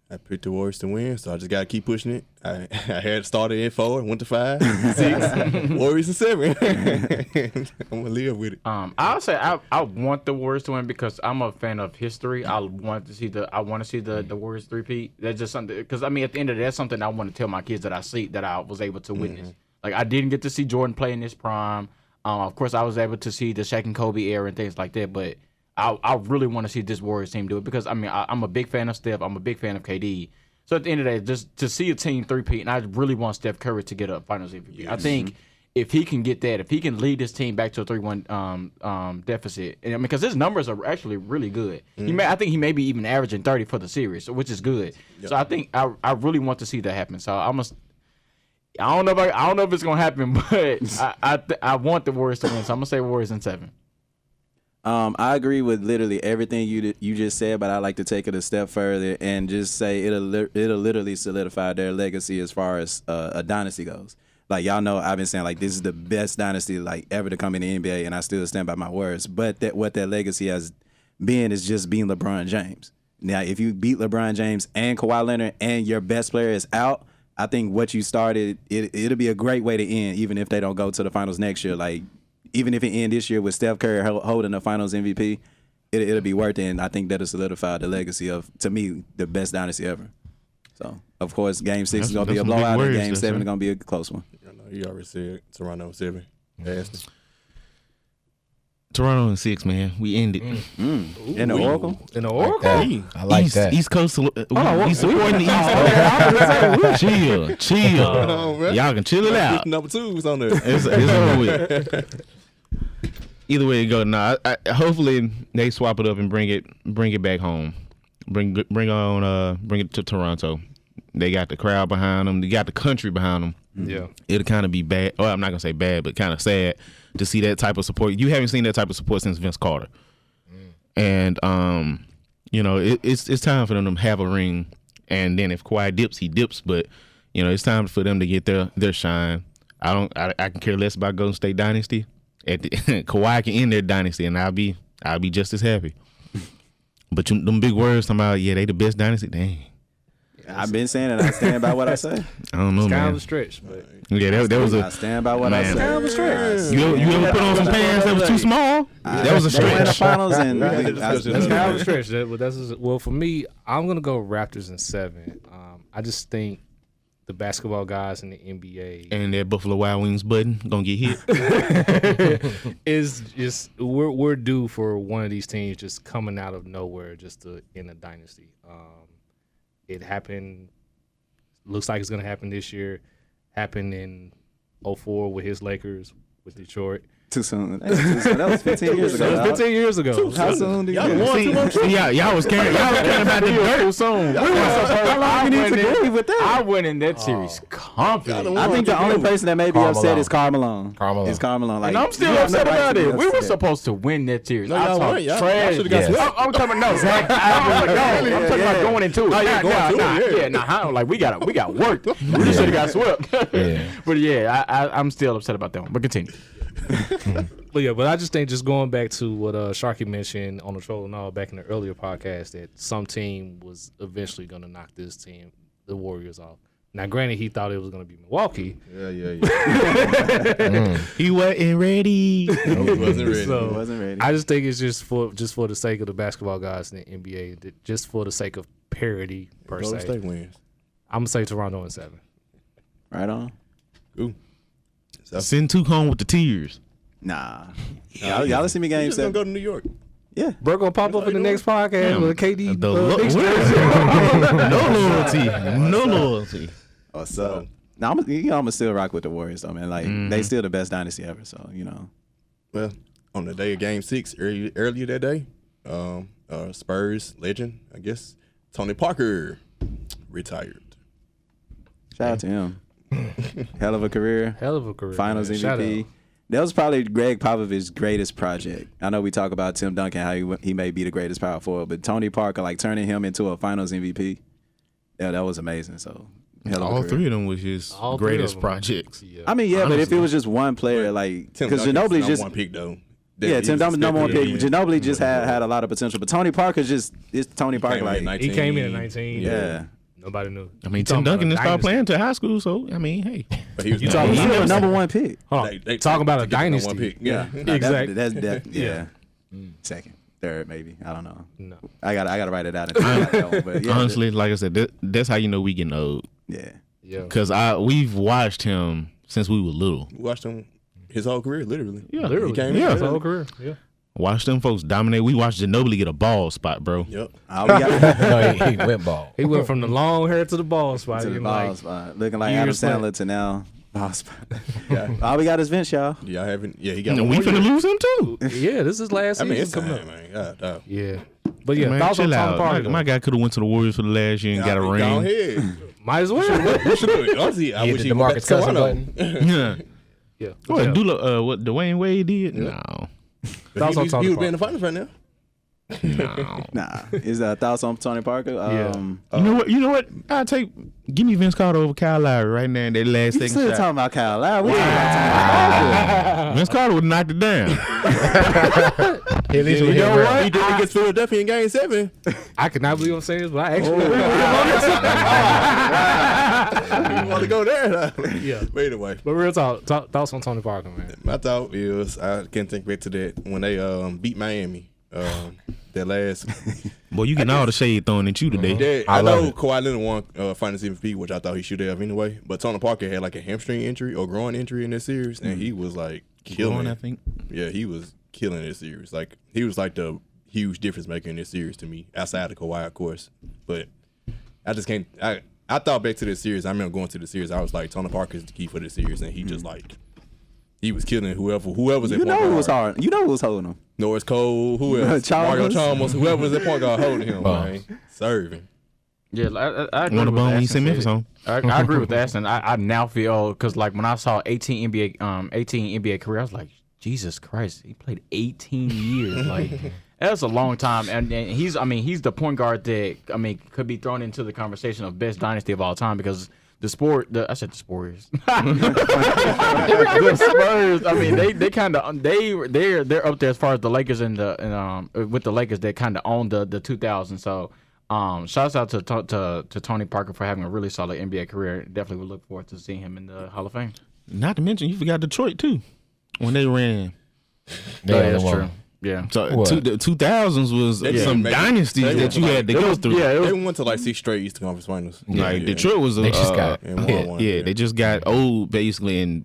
I picked the Warriors to win, so I just got to keep pushing it. I had started at 4, went to 5, 6, Warriors to 7. I'm going to live with it. I'll say I want the Warriors to win because I'm a fan of history. I want to see the Warriors three-peat. That's just something, because, I mean, at the end of the day, that's something I want to tell my kids that I was able to witness. Like, I didn't get to see Jordan play in his prime. Of course, I was able to see the Shaq and Kobe era and things like that, but I really want to see this Warriors team do it because, I mean, I'm a big fan of Steph. I'm a big fan of KD. So at the end of the day, just to see a team three-peat, and I really want Steph Curry to get a Finals MVP. Yes. I think if he can get that, if he can lead this team back to a 3-1 deficit, and I mean, because his numbers are actually really good. I think he may be even averaging 30 for the series, which is good. Yep. So I think I really want to see that happen. So I don't know if it's gonna happen, but I want the Warriors to win. So I'm gonna say Warriors in 7. I agree with literally everything you just said, but I like to take it a step further and just say it'll literally solidify their legacy as far as a dynasty goes. Like, y'all know, I've been saying, like, this is the best dynasty, like, ever to come in the NBA, and I still stand by my words. But what that legacy has been is just being LeBron James. Now, if you beat LeBron James and Kawhi Leonard and your best player is out, I think what you started, it'll be a great way to end, even if they don't go to the finals next year. Like, even if it end this year with Steph Curry holding the Finals MVP, it'll be worth it, and I think that'll solidify the legacy of, to me, the best dynasty ever. So, of course, Game 6 is going to be a blowout, and Game 7 is going to be a close one. You already said Toronto 7. Aston. Toronto in 6, man. We ended. In the Oracle? In the Oracle? I like that. East Coast. We supporting the East. Chill. On, y'all can chill it out. Number 2 is on there. It's over with. Either way it go, hopefully they swap it up and bring it back home. Bring it to Toronto. They got the crowd behind them. They got the country behind them. Yeah, it'll kind of be bad. Well, I'm not gonna say bad, but kind of sad to see that type of support. You haven't seen that type of support since Vince Carter, and it's time for them to have a ring. And then if Kawhi dips, he dips. But it's time for them to get their shine. I can care less about Golden State dynasty. Kawhi can end their dynasty, and I'll be just as happy. But them big words talking about they the best dynasty. Dang. I've been saying it. I stand by what I say. I don't know, it's man. kind of a stretch, but that was I stand by what I say. Kind of a stretch. You ever put on some pants that was too small? That was a They win the stretch. finals, and That's kind of a stretch. Well, for me, I'm gonna go Raptors in 7. I just think the basketball guys in the NBA And that Buffalo Wild Wings button gonna get hit. is just we're due for one of these teams just coming out of nowhere just to end a dynasty. It happened. Looks like it's gonna happen this year. Happened in 2004 with his Lakers with Detroit. too soon. That was 15 years ago. That was 15 years ago. How soon do you Y'all was caring about the dirt. How long you need to agree with that? I went in that series confident. I think the only person that may be Karl upset Malone. is Karl Malone. Karl Malone. It's Karl Malone. Like, And I'm still you have no upset right about to be it. We were upset. supposed to win that series. No, I y'all talk weren't. Y'all trash. should've got swept. I'm talking about no. Zach, I'm talking about going into it. We got worked. We just should have got swept. But yeah, I'm still upset about that one. But continue. But I just think just going back to what Sharky mentioned on the Troll and All back in the earlier podcast that some team was eventually going to knock this team, the Warriors, off. Now, granted, he thought it was going to be Milwaukee. Yeah. He wasn't ready. No, he wasn't ready. So, He wasn't ready. I just think it's just for the sake of the basketball guys in the NBA, just for the sake of parity per Golden se. State wins. I'm gonna say Toronto in 7. Right on. Ooh. Send Tuke home with the tears. Nah. Y'all see me game He's gonna 7. go to New York. Yeah. Bro gonna pop up in the next podcast with a KD. No loyalty. What's up? Now I'm gonna still rock with the Warriors though, man. Like they still the best dynasty ever. So Well, on the day of Game 6, earlier that day, Spurs legend, I guess, Tony Parker retired. Shout out to him. Hell of a career. Finals man. Shout MVP. out. That was probably Greg Popovich's greatest project. I know we talk about Tim Duncan, how he may be the greatest power forward, but Tony Parker, like turning him into a Finals MVP, that was amazing. So hell of a All career. three of them was his All three greatest of them. projects. Yeah. I mean, yeah, but if Honestly. it was just one player, like Tim because Duncan's Ginobili's number just one pick though. Yeah, Tim Duncan's number one pick. Yeah. Ginobili just had a lot of potential, but Tony Parker is Tony Parker. Like, He came in at 19. yeah. Nobody knew. I mean, Tim Duncan didn't start playing until high school, so I mean, hey. But he was He's still a number one pick. Hold on. Talking about a dynasty. Yeah. Exactly. Yeah. Second, third, maybe. I don't know. No. I gotta write it out. And think about that one, but yeah, Honestly, like I said, that's how you know we getting old. yeah. Yeah. Because we've watched him since we were little. We watched him his whole career, literally. Yeah, Literally. He came Yeah. His whole career. Yeah. Watched them folks dominate. We watched Ginobili get a ball spot, bro. Yep. All we got No, he went ball. He went from the long hair to the ball spot. to the you know, ball like, spot, looking like Adam years later. Sandler to now ball spot. All we got is Vince, y'all. Y'all haven't. Yeah, he got. And one we more finna year. lose him too. yeah, this is last I season mean, it's coming time, up. man. God, dog. Yeah. But yeah, Man, thoughts on chill Tony out. Parker. My guy could have went to the Warriors for the last year and got a Go ring. ahead. Might as well. What should do it? Honestly, I He wish hit he the went Marcus back to Cousins Toronto. button. Yeah. Yeah. What, Yeah. what Dwayne Wade did? No. But Thoughts on he Tony would be in the Parker. finals right now. Nah, is that thoughts on Tony Parker? You know what? Give me Vince Carter over Kyle Lowry right now in that last You second still shot. talking about Kyle Lowry? We talking about Tony Parker. Vince Carter would have knocked it down. He at least was You know hitting what? real. He did it against Philadelphia in Game 7. I cannot believe I'm saying this, but I actually agree with him on this. You want to go there? Yeah. But anyway, But real talk, thoughts on Tony Parker, man. my thought is I can't think back to that when they beat Miami. That last. Boy, you getting all the shade thrown at you today. I love know it. Kawhi Leonard won Finals MVP, which I thought he should have anyway. But Tony Parker had like a hamstring injury or groin injury in this series, and he was like killing. Going, I think. Yeah, he was killing this series. Like he was like the huge difference maker in this series to me, outside of Kawhi, of course. But I just can't. I thought back to this series. I remember going to the series. I was like, Tony Parker is the key for this series, and he just like he was killing whoever's at You point know who guard. was hard. You know who was holding him. Norris Cole, who else? Mario Chalmers. Chalmers, whoever's at point guard holding him, man, serving. Yeah, I agree One of with them when you Ashton send Memphis said. home. I agree with Ashton. I now feel because like when I saw 18 NBA career, I was like, Jesus Christ, he played 18 years. Like that's a long time, and he's the point guard that could be thrown into the conversation of best dynasty of all time because the Spurs. The Spurs. I mean, they kind of they're up there as far as the Lakers and with the Lakers that kind of own the 2000s. So. Shouts out to Tony Parker for having a really solid NBA career. Definitely would look forward to seeing him in the Hall of Fame. Not to mention, you forgot Detroit too when they ran. Yeah, that's well, true. Yeah. So What? the 2000s was some make it. dynasties They that you went had to go through. They went to like 6 straight Eastern Conference Finals. Like Detroit was They just got and won hit. one. Yeah, they just got old basically, and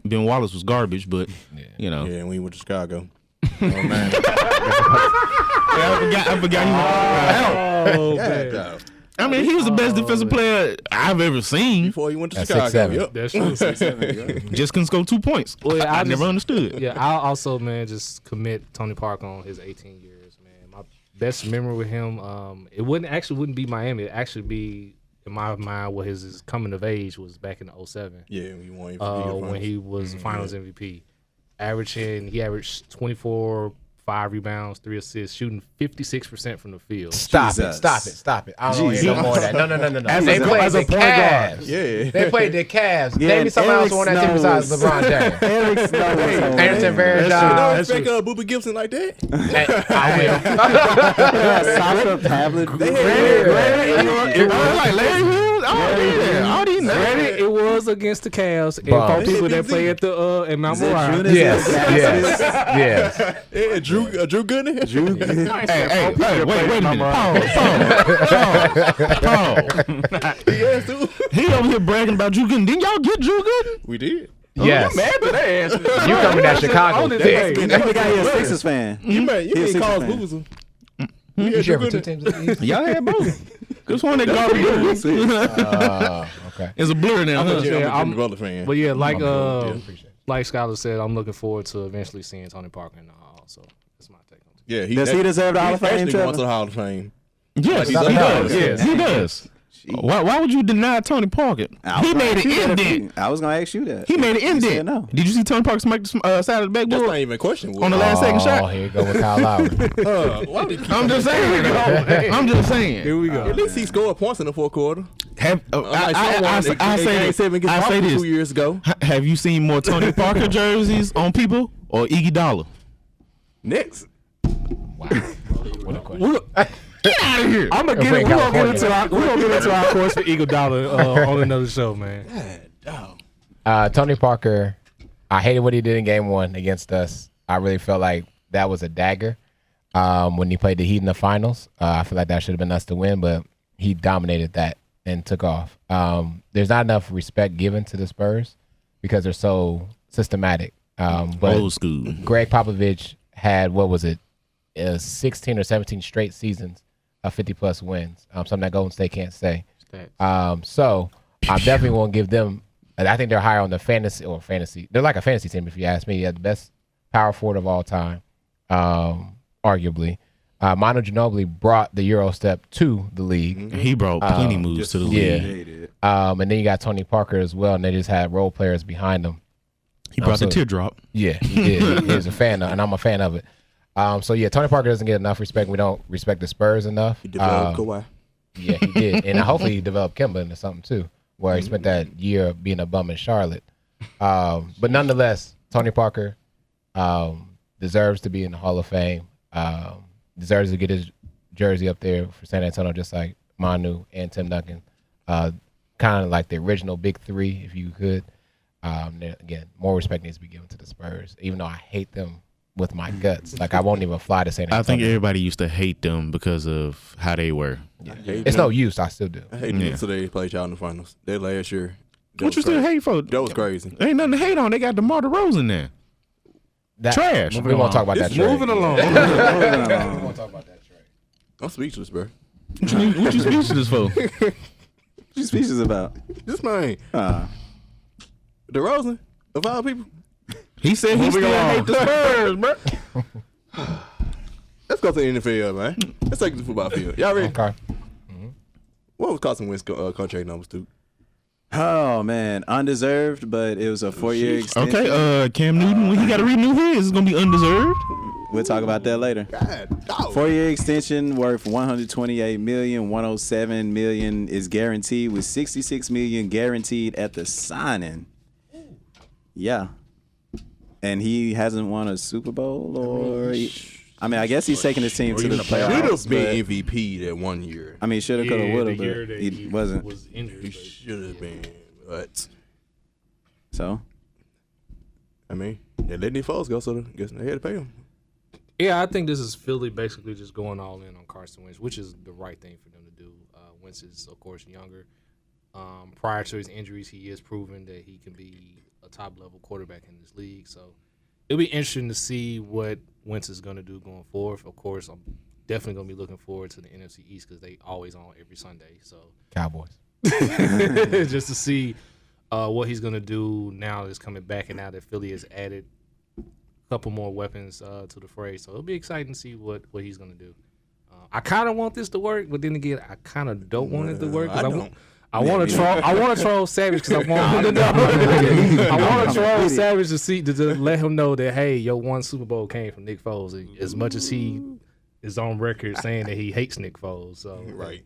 Ben Wallace was garbage, but you know. Yeah, and we went to Chicago. Oh man. I forgot. Oh, Yeah, man. I mean, he was the best defensive player I've ever seen. Before he went to That's Chicago. 6'7". Yep. That's true. Just couldn't score 2 points. Well, yeah, I I never just- understood. Yeah, I'll also, man, just commit Tony Parker on his 18 years, man. My best memory with him, it wouldn't be Miami. It actually be in my mind what his coming of age was back in 07. Yeah, we won When he was Finals MVP, he averaged 24, 5 rebounds, 3 assists, shooting 56% from the field. Stop Jesus. it. I don't hear no more of that. No. As They a played the point guard. Cavs. Yeah. They played the Cavs. Yeah, Name me someone else Eric on that team besides Snow LeBron James. Eric Snow was holding Anderson him. You don't Varejao. expect Booby Gibson like that? I will. Sasha Pavlik. Granted, it was against the Cavs and Bob. for people that play at the in Mount Moriah. Yes. Yeah, Drew Gooden. Hey, wait a minute. Pause. Yes, dude. He over here bragging about Drew Gooden. Didn't y'all get Drew Gooden? We did. Yes. Mad at that ass. You coming that Chicago Only thick. thing. That guy is a Sixers fan. You He's may a call us Sixers loser. You share for 2 teams in the East? Y'all had both. This one that garbage. Okay. It's a blur now. I'm a huh? Jimmy I'm- Butler fan. But yeah, like Appreciate it. like Skylar said, I'm looking forward to eventually seeing Tony Parker in the Hall. So that's my take on it. Yeah, Does he deserve the Hall of he's Fame, actually going Trevor? to the Hall of Fame. Yes, he He's does. a- Yes, he does. Why would you deny Tony Parker? He made an indent. I was gonna ask you that. He made an You said indent. no. Did you see Tony Parker smack the side of the That's backboard not even a question. on the last second Oh, shot? here you go with Kyle Lowry. Why did he I'm just saying. I'm just saying. Here we go. At least he scored points in the fourth quarter. I say this. 2 years ago. Have you seen more Tony Parker jerseys on people or Iggy Dollar? Next. Wow. What a question. Get out of here. I'm gonna If get we it. in We're gonna get California. into our course for Eagle Dollar on another show, man. Tony Parker, I hated what he did in game 1 against us. I really felt like that was a dagger when he played the Heat in the finals. I feel like that should have been us to win, but he dominated that and took off. There's not enough respect given to the Spurs because they're so systematic. But Old school. Greg Popovich had, 16 or 17 straight seasons of 50-plus wins, something that Golden State can't say. So I definitely won't give them. I think they're higher on the fantasy. They're like a fantasy team, if you ask me. They're the best power forward of all time, arguably. Manu Ginobili brought the Euro step to the league. He brought plenty moves to the league. And then you got Tony Parker as well, and they just had role players behind them. He brought the teardrop. Yeah, he did. He's a fan of, and I'm a fan of it. Tony Parker doesn't get enough respect. We don't respect the Spurs enough. He developed Kawhi. Yeah, he did. And hopefully he developed Kemba into something too, where he spent that year being a bum in Charlotte. But nonetheless, Tony Parker deserves to be in the Hall of Fame. Deserves to get his jersey up there for San Antonio, just like Manu and Tim Duncan. Kind of like the original big three, if you could. Again, more respect needs to be given to the Spurs, even though I hate them with my guts. Like, I won't even fly to San Antonio. I think everybody used to hate them because of how they were. Yeah. It's no use. I still do. I hate them so they played y'all in the finals. That last year. What you still hate for? That was crazy. Ain't nothing to hate on. They got DeMar DeRozan there. Trash. We won't talk about that trade. Moving along. We won't talk about that trade. I'm speechless, bro. What you speechless for? What you speeches about? This man. DeRozan, of all people. He said he still hate the Spurs, bro. Let's go to the NFL, man. Let's take it to the football field. Y'all ready? Okay. What was Carson Wentz contract numbers, dude? Oh man, undeserved, but it was a 4-year extension. Okay, Cam Newton, when he got to renew his, it's gonna be undeserved. We'll talk about that later. God, dog. 4-year extension worth $128 million. $107 million is guaranteed, with $66 million guaranteed at the signing. Yeah, and he hasn't won a Super Bowl, or I guess he's taking his team to the playoffs. Should have been MVP that 1 year. I mean, should have, could have, would have, but he wasn't. Was injured. He should have been, but So, I mean, they let Nick Foles go, so I guess they had to pay him. Yeah, I think this is Philly basically just going all in on Carson Wentz, which is the right thing for them to do. Wentz is, of course, younger. Prior to his injuries, he is proven that he can be a top-level quarterback in this league. So it'll be interesting to see what Wentz is going to do going forward. Of course, I'm definitely going to be looking forward to the NFC East because they always on every Sunday. So Cowboys. just to see what he's going to do now that he's coming back and now that Philly has added a couple more weapons to the fray. So it'll be exciting to see what he's going to do. I kind of want this to work, but then again, I kind of don't want it to work. I want to troll Savage because I want him to know. I want to troll Savage to let him know that, hey, your one Super Bowl came from Nick Foles. As much as he is on record saying that he hates Nick Foles, so Right.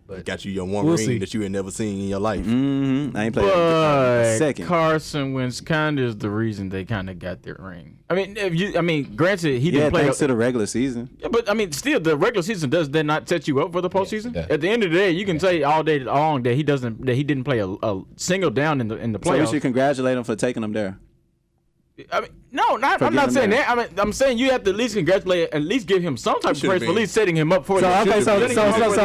But Got you your one we'll ring see. that you had never seen in your life. I ain't played a But second. Carson Wentz kind of is the reason they kind of got their ring. I mean, granted, he didn't play. Thanks to the regular season. Yeah, but I mean, still, the regular season does that not set you up for the postseason? does. At the end of the day, you can say all day long that he didn't play a single down in the So we playoffs. should congratulate him for taking them there. I mean, no, I'm not getting saying there. that. I mean, I'm saying you have to at least congratulate, at least give him some type of Should've praise for been. at least setting him up for So the okay, so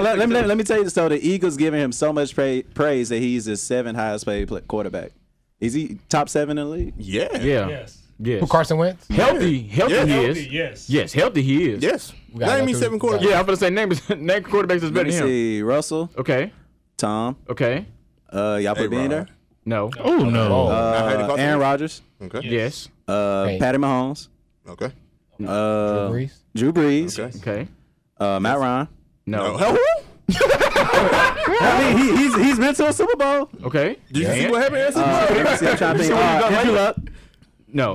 let let me tell you. So the Eagles giving him so much praise that he's the 7th highest paid quarterback. Is he top 7 in the league? Yeah. Yeah. Yes. Who, Carson Wentz? Healthy he is. yes. Yes, healthy he is. Yes. gotta Name me go 7 through- quarterbacks. Yeah, I'm gonna say name quarterbacks that's Let better me than him. see. Russell, Okay. Tom. Okay. Y'all put Bean there. No. Oh no. Aaron Rodgers. Okay. Yes. Patty Mahomes. Okay. Drew Brees? Drew Brees. Okay. Okay. Matt Ryan. No. I mean, he's been to a Super Bowl. Okay. Did you see what happened? At Super Bowl? Let me see, I'm trying to think. Andrew Luck. No.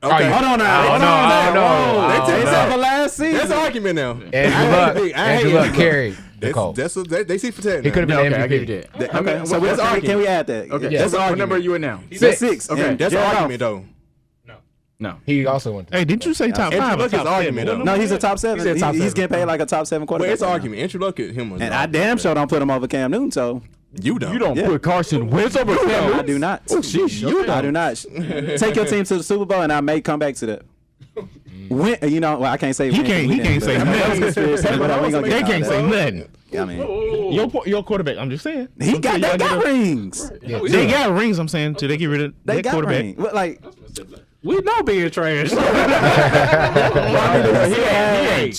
Okay. Hold on now. Hold on. no. They said for last season. That's an argument now. Andrew Luck carried the Colts. They see for 10. He could have No, been okay, I give MVP. you that. Okay, so can we add that? Okay. Yeah. That's what number are you in now? He said 6. Okay. That's an argument, though. No. No. He also went to Hey, didn't you say top Andrew five? or Luck is top argument, seven? though. No, he's a top 7. He said top He's 7. getting paid like a top 7 quarterback. Well, it's right now. argument. Andrew Luck at him. And I damn sure don't put him over Cam Newton, so You don't. You don't Yeah. put Carson Wentz over Cam I Newton? do not. I do not. Take your team to the Super Bowl, and I may come back to that. When, well, I can't say He when, 'cause can't. we He didn't, can't say but- nothing. but we gonna They get can't all say that. nothing. I mean, Your quarterback. I'm just saying. he got. They got rings. They got rings. I'm saying till they get rid of They that got quarterback. rings. But, like, We know being trash. He ain't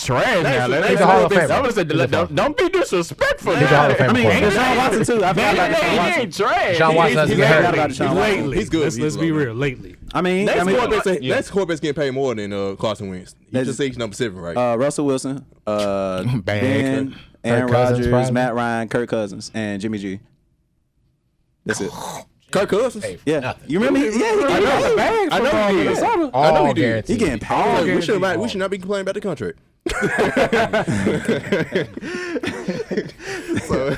trash now. He's a Hall of Famer. I would say, don't be disrespectful. He's a Hall of Famer. I mean, quarterback. Deshaun Watson too. I forgot about Deshaun He Watson. ain't trash. Deshaun Watson doesn't get hurt. About Deshaun Watson. Lately, He's good. Let's He's be low. real. Lately, I mean, Next quarterback's getting paid more than Carson Wentz. He That's- just said he's number 7, right? Russell Wilson, Ben, Aaron Cousins, Rodgers, probably. Matt Ryan, Kirk Cousins, and Jimmy G. That's it. Kirk Cousins. Yeah, you remember? Yeah, he got the bag. I know he did. I know all he did. guaranteed. He getting paid. We should not be complaining about the contract. So,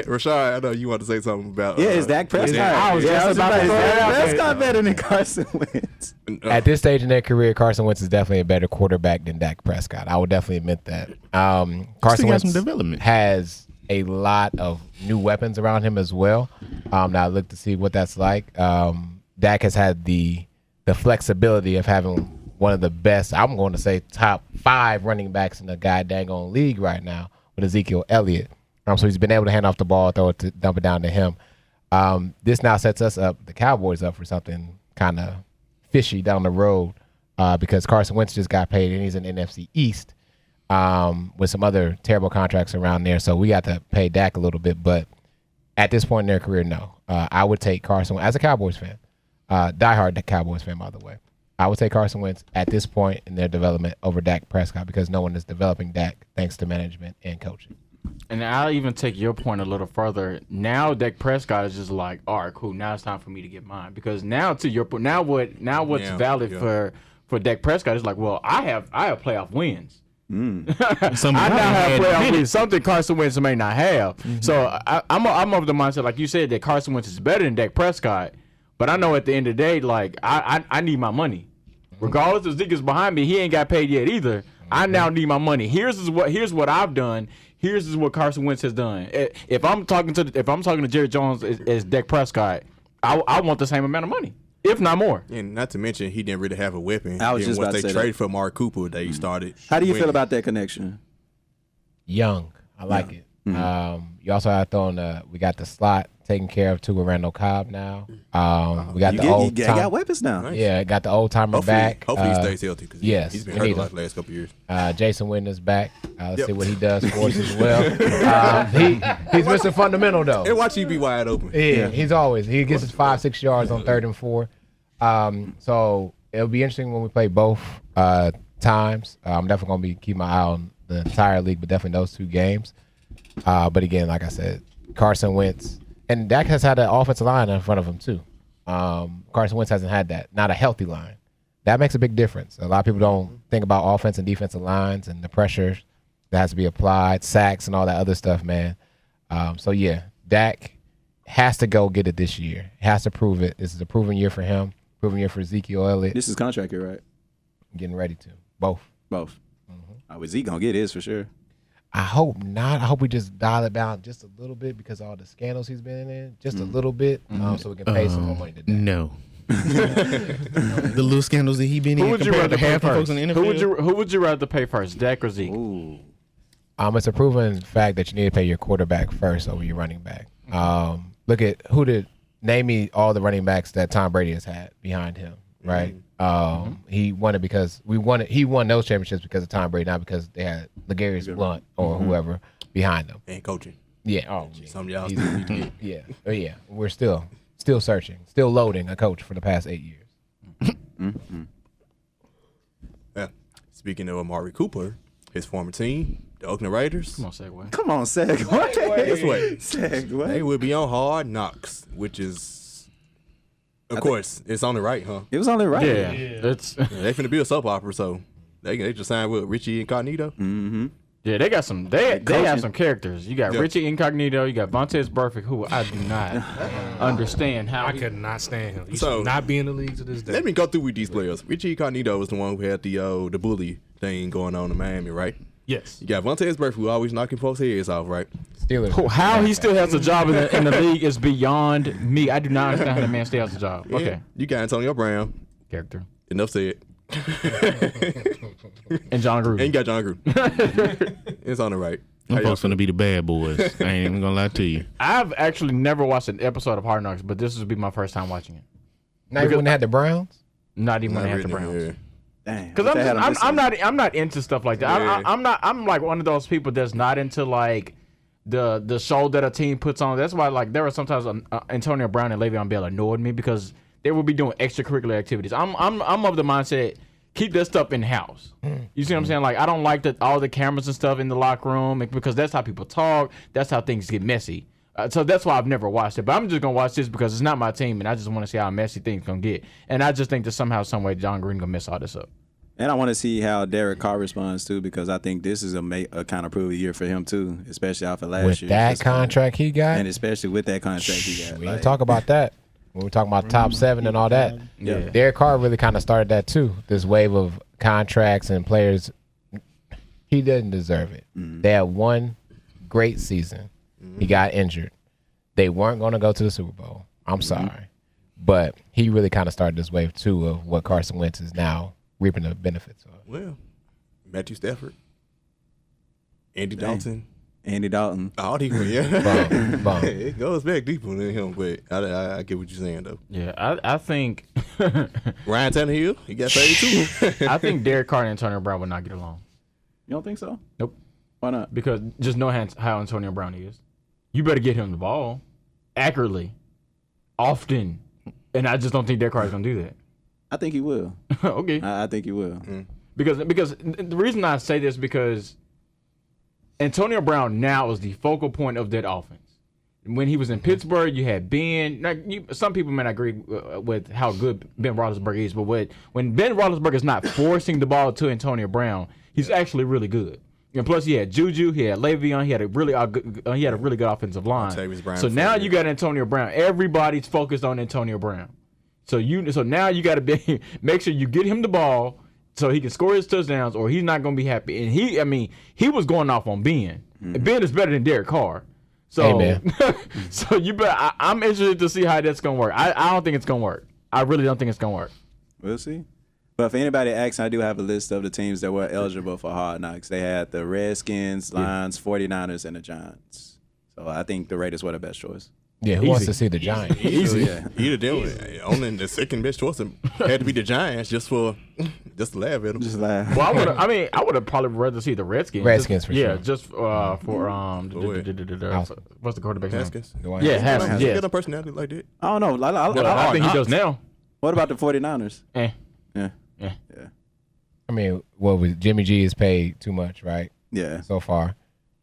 Rashad, I know you want to say something about. Yeah, is Dak Prescott? I was just about to is say Dak that. Prescott better than Carson Wentz? At this stage in their career, Carson Wentz is definitely a better quarterback than Dak Prescott. I would definitely admit that. Carson got Wentz some development. has a lot of new weapons around him as well. Now I look to see what that's like. Dak has had the flexibility of having one of the best, I'm going to say top 5 running backs in the goddamn league right now with Ezekiel Elliott. So he's been able to hand off the ball, dump it down to him. This now sets us up, the Cowboys up for something kind of fishy down the road because Carson Wentz just got paid and he's in NFC East with some other terrible contracts around there. So we got to pay Dak a little bit. But at this point in their career, no. I would take Carson as a Cowboys fan, diehard Cowboys fan, by the way. I would take Carson Wentz at this point in their development over Dak Prescott because no one is developing Dak thanks to management and coaching. And I'll even take your point a little further. Now Dak Prescott is just like, all right, cool. Now it's time for me to get mine because now to your point, what's valid for Dak Prescott is like, well, I have playoff wins. I now have playoff wins, something Carson Wentz may not have. So I'm of the mindset, like you said, that Carson Wentz is better than Dak Prescott. But I know at the end of the day, like I need my money. Regardless if Zeke is behind me, he ain't got paid yet either. I now need my money. Here's what I've done. Here's what Carson Wentz has done. If I'm talking to Jerry Jones as Dak Prescott, I want the same amount of money, if not more. And not to mention, he didn't really have a weapon. I was just about to say they that. traded for Mark Cooper, they started. How do you winning. feel about that connection? Young. I like it. You also have thrown we got the slot taken care of too with Randall Cobb now. We got the old You got weapons now. Nice. Yeah, got the old timer back. Hopefully he stays healthy because yes, he's been we hurt need the him. last couple of years. Jason Witten's back. Let's see what he does for us as well. He's Mr. Fundamental though. And watch you be wide open. Yeah, he gets his 5-6 yards on 3rd and 4. So it'll be interesting when we play both times. I'm definitely gonna be keep my eye on the entire league, but definitely those 2 games. But again, like I said, Carson Wentz and Dak has had an offensive line in front of him too. Carson Wentz hasn't had that, not a healthy line. That makes a big difference. A lot of people don't think about offense and defensive lines and the pressure that has to be applied, sacks and all that other stuff, man. So yeah, Dak has to go get it this year. He has to prove it. This is a proven year for him, proven year for Ezekiel Elliott. This is contract year, right? Getting ready to. Both. Zeke gonna get his for sure. I hope not. I hope we just dial it down just a little bit because of all the scandals he's been in, just a little bit, so we can pay some more money to Dak. No. The little scandals that he been in. Who would you compared rather to pay half the folks first? in the NFL. Who would you rather pay first, Dak or Zeke? It's a proven fact that you need to pay your quarterback first over your running back. Look at name me all the running backs that Tom Brady has had behind him, right? He won it because he won those championships because of Tom Brady, not because they had LeGarrette Blount or whoever behind them. And coaching. Yeah. Oh, Some of y'all He's- still need to get. yeah. Oh, yeah. We're still searching, still loading a coach for the past 8 years. Yeah. Speaking of Amari Cooper, his former team, the Oakland Raiders. Come on, segue. Come on, segue. This way. Segue. They will be on Hard Knocks, which is, of course, it's on the right, huh? It was only right. Yeah, it's Yeah, they finna be a soap opera, so they just signed with Richie Incognito. Yeah, they got some. They have some characters. You got Yeah. Richie Incognito. You got Vontaze Burfict, who I do not understand how. I could not stand him. He So- should not be in the league to this day. Let me go through with these players. Richie Incognito was the one who had the bully thing going on in Miami, right? Yes. You got Vontaze Burfict, who always knocking folks' heads off, right? Steelers. How he still has a job in the league is beyond me. I do not understand how the man still has a job. Okay, And you got Antonio Brown. character. Enough said. And John Gruden. And you got John Gruden. It's on the right. Them folks gonna be the bad boys. I ain't even gonna lie to you. I've actually never watched an episode of Hard Knocks, but this would be my first time watching it. Not even when they had the Browns. Not even when Not they had the really, Browns. yeah. Dang. Because They had him this I'm not into stuff like that. Yeah. I'm like one of those people that's not into like the show that a team puts on. That's why like there were sometimes Antonio Brown and Le'Veon Bell annoyed me because they would be doing extracurricular activities. I'm of the mindset keep that stuff in house. You see what I'm saying? Like I don't like all the cameras and stuff in the locker room because that's how people talk. That's how things get messy. So that's why I've never watched it. But I'm just gonna watch this because it's not my team, and I just want to see how messy things gonna get. And I just think that somehow, some way, John Green gonna mess all this up. And I want to see how Derek Carr responds too, because I think this is a kind of prove year for him too, especially off of last With year. that contract he got, and especially with that contract he got. we Like, didn't talk about that. When we're talking about top 7 and all that, Yeah. Derek Carr really kind of started that too. This wave of contracts and players. He didn't deserve it. They had one great season. He got injured. They weren't going to go to the Super Bowl. I'm sorry. But he really kind of started this wave too of what Carson Wentz is now reaping the benefits of. Well, Matthew Stafford, Andy Dalton. Andy Dalton. All these ones, yeah. Bum. It goes back deeper than him, but I get what you're saying, though. Yeah, I think Ryan Tannehill, he got 32. I think Derek Carr and Antonio Brown would not get along. You don't think so? Nope. Why not? Because just know how Antonio Brown is. You better get him the ball accurately, often, and I just don't think Derek Carr is gonna do that. I think he will. Okay. I think he will. Because the reason I say this because Antonio Brown now is the focal point of that offense. When he was in Pittsburgh, you had Ben. Now, some people may not agree with how good Ben Roethlisberger is, but when Ben Roethlisberger is not forcing the ball to Antonio Brown, he's actually really good. And plus, he had Juju, he had Le'Veon, he had a really good offensive line. Montavious Brown So now favorite. you got Antonio Brown. Everybody's focused on Antonio Brown. So now you got to make sure you get him the ball so he can score his touchdowns, or he's not going to be happy. And he was going off on Ben. And Ben is better than Derek Carr. So, Amen. so you better. I'm interested to see how that's going to work. I don't think it's going to work. I really don't think it's going to work. We'll see. But if anybody asks, I do have a list of the teams that were eligible for Hard Knocks. They had the Redskins, Lions, 49ers, and the Giants. So I think the Raiders were the best choice. Yeah, who wants to see the Giants? Easy. Either them, only the second best choice had to be the Giants just to laugh at them. Just laugh. Well, I would have probably rather see the Redskins. Redskins for sure. Just for what's the quarterback's name? Haskins. Yeah, Haskins. He Yeah. got a personality like that. I don't know. I think he does now. What about the 49ers? Eh. Yeah. I mean, Jimmy G is paid too much, right? Yeah. So far.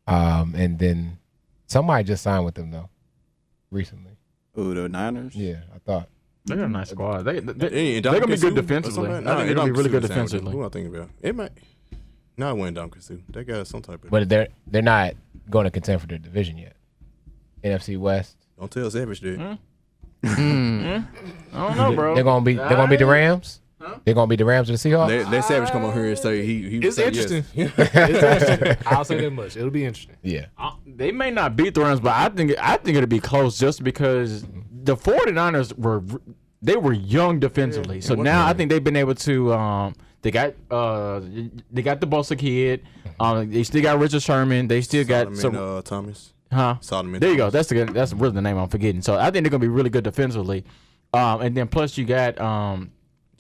And then somebody just signed with them though, recently. Ooh, the Niners? Yeah, I thought. They got a nice squad. They're Ain't gonna be Ndamukong good Suh or defensively. something? I think they're gonna be really good Ndamukong Suh sound defensively. Who I think about? It might. No, it wasn't Ndamukong Suh. They got some type of. But they're not going to contend for their division yet. NFC West. Don't tell Savage that. I don't know, bro. They're gonna be the Rams. They're gonna be the Rams or the Seahawks. Let Savage come on here and say he It's say interesting. Yes. It's interesting. I'll say that much. It'll be interesting. Yeah. They may not beat the Rams, but I think it'll be close just because the 49ers were young defensively. So now I think they've been able to they got the Bosa kid. They still got Richard Sherman. They still got Solomon, Thomas. Solomon. There you go. Thomas. That's really the name I'm forgetting. So I think they're gonna be really good defensively. And then plus you got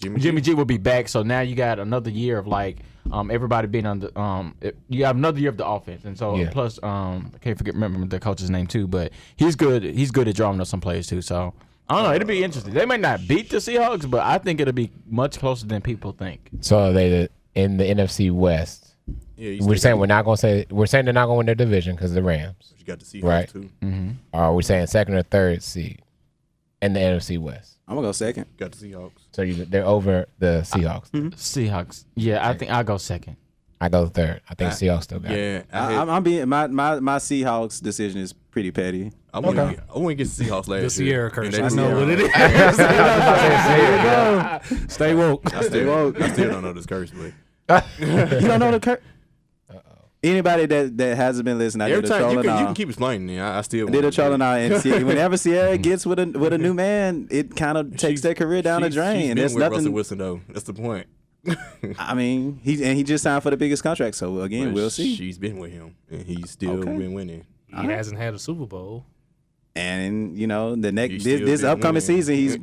Jimmy G will be back. So now you got another year of like everybody being on the you have another year of the offense. And so plus I can't remember the coach's name too, but he's good at drawing up some plays too. So I don't know. It'll be interesting. They may not beat the Seahawks, but I think it'll be much closer than people think. So are they in the NFC West? Yeah, We're saying they're not going to win their division because of the Rams. You got the Seahawks Right. too. Or are we saying second or third seed in the NFC West? I'm going to go second. Got the Seahawks. So they're over the Seahawks. Seahawks. Yeah, I think I'll go second. I go third. I think Seahawks still got it. Yeah, I'm being my Seahawks decision is pretty petty. I wouldn't get the Seahawks last year. The Sierra curse. And I they know blew what it out. is. Stay woke. I still don't know this curse, but You don't know the curse? Anybody that hasn't been listening, I every did a time you trolling can keep explaining. Then I still I did a trolling out, and whenever Sierra gets with a new man, it kind of takes their career down the drain. She's And been there's with nothing. Russell Wilson though. That's the point. I mean, he just signed for the biggest contract, so again, But we'll see. She's been with him, and he's still been winning. He hasn't had a Super Bowl. And the next He's still this been upcoming winning. season, he's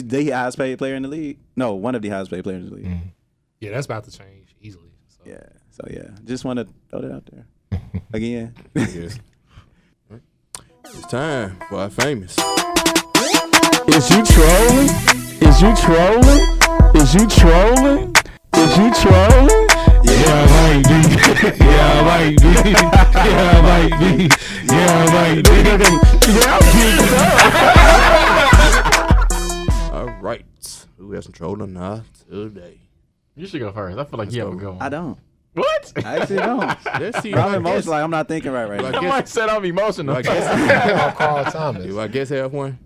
the highest paid player in the league. No, one of the highest paid players in the league. Yeah, that's about to change easily. So. Yeah. So just want to throw that out there again. Yes. It's time for our famous. Is you trolling? Is you trolling? Is you trolling? Is you trolling? Yeah, might be. Yeah, might be. Yeah, might be. Yeah, might be. Yeah, All right, who has some trolling now today? You should go first. I feel like you have a good one. I don't. What? I actually don't. Let's see. I'm emotional. Like I'm not thinking right I now. guess- I said I'm emotional. I guess, Carl Thomas. do I guess have one?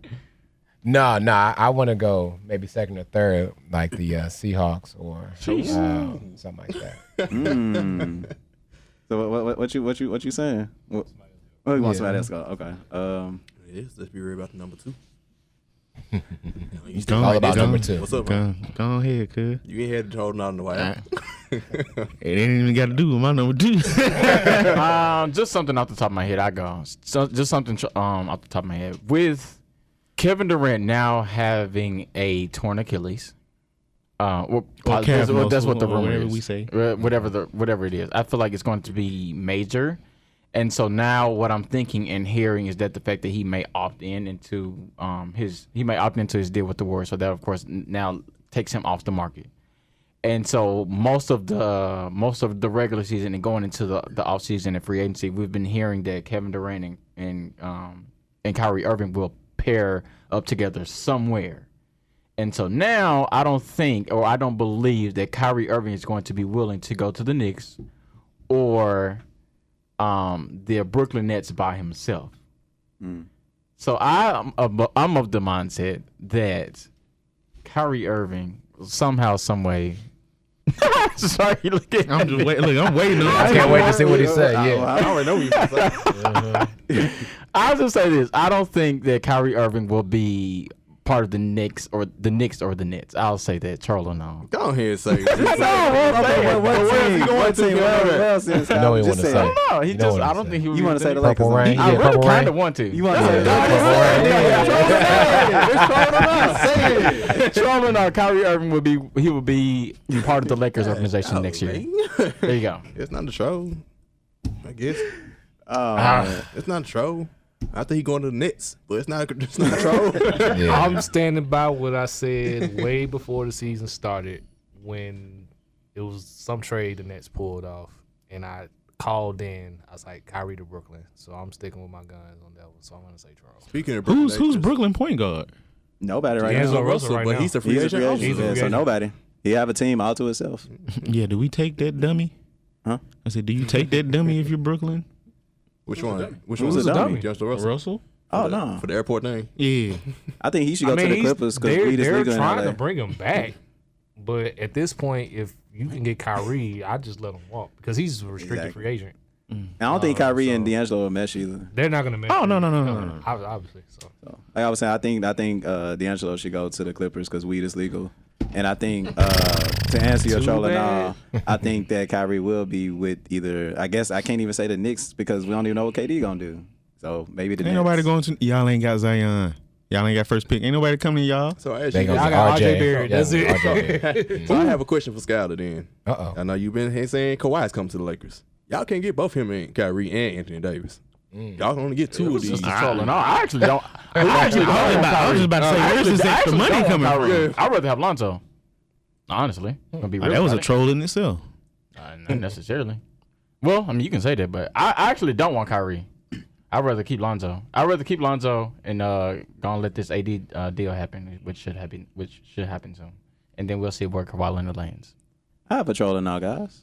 No, I want to go maybe second or third, like the Seahawks or something like that. So what you saying? Oh, you want somebody else to go? Okay. Yes, let's be real about the number 2. It's all about number 2. What's up, man? Go ahead, cuz. You ain't had to hold on to the white. It ain't even got to do with my number 2. Just something off the top of my head. I go. So, just something off the top of my head. With Kevin Durant now having a torn Achilles. That's what the rumor whatever is. we say. Whatever it is. I feel like it's going to be major. And so now what I'm thinking and hearing is that the fact that he may opt into his deal with the Warriors. So that of course now takes him off the market. And so most of the regular season and going into the offseason and free agency, we've been hearing that Kevin Durant and Kyrie Irving will pair up together somewhere. And so now I don't believe that Kyrie Irving is going to be willing to go to the Knicks or the Brooklyn Nets by himself. So I'm of the mindset that Kyrie Irving somehow, some way. Sorry, look at I'm just waiting. Look, I'm waiting on. I can't wait to see what he said. Yeah. I already know what you're saying. I'll just say this: I don't think that Kyrie Irving will be part of the Knicks or the Nets. I'll say that. Trolling on. Go ahead and say it. What team? You know what he want to say. No, he You know just. what I I'm don't saying. think he would. You want to say the Lakers? Purple Rain? I Yeah, really Purple kind Rain. of want to. You want to say the Lakers? Trolling on. Kyrie Irving would be part of the Lakers organization next year. There you go. It's not a troll, I guess. Oh, It's not a troll. I think he going to the Nets, but it's not a troll. Yeah. I'm standing by what I said way before the season started when it was some trade the Nets pulled off, and I called in. I was like, Kyrie to Brooklyn. So I'm sticking with my guns on that one. So I'm going to say troll. Speaking of Brooklyn, Who's Brooklyn point guard? nobody right D'Angelo now. Russell right but now. he's a free He's a agent. free also. agent, so nobody. He have a team all to himself. Yeah, do we take that dummy? Huh? I said, do you take that dummy if you're Brooklyn? Which one? Which Who's one? a dummy? D'Angelo Russell. Russell? Oh no, For the airport thing. Yeah. I think he should go to the Clippers because we just they're league in trying LA. to bring him back, but at this point, if you can get Kyrie, I just let him walk because he's a restricted Exactly. free agent. I don't think Kyrie and so- D'Angelo will mesh either. They're not gonna make. Oh, no. Obviously, so. So, like I was saying, I think D'Angelo should go to the Clippers because weed is legal. And I think to answer your Too trolling, bad. I think that Kyrie will be with either. I guess I can't even say the Knicks because we don't even know what KD gonna do. So maybe the Ain't Nets. nobody going to. Y'all ain't got Zion. Y'all ain't got first pick. Ain't nobody coming to y'all. So I asked They you, gonna I get got RJ. RJ Barrett. That's Yeah, it. RJ Barrett. so I have a question for Skyler then. Uh-oh. I know you've been saying Kawhi's coming to the Lakers. Y'all can't get both him and Kyrie and Anthony Davis. Y'all can only get two of these. Just trolling on. I actually don't. I actually don't I want was Kyrie. just about to say, where's this I extra actually money don't want coming Kyrie. from? I'd rather have Lonzo. Honestly, gonna be real That was a about it. troll in itself. Not necessarily. Well, I mean, you can say that, but I actually don't want Kyrie. I'd rather keep Lonzo. I'd rather keep Lonzo and gonna let this AD deal happen, which should happen soon, and then we'll see where Kawhi Leonard lands. I have a trolling now, guys.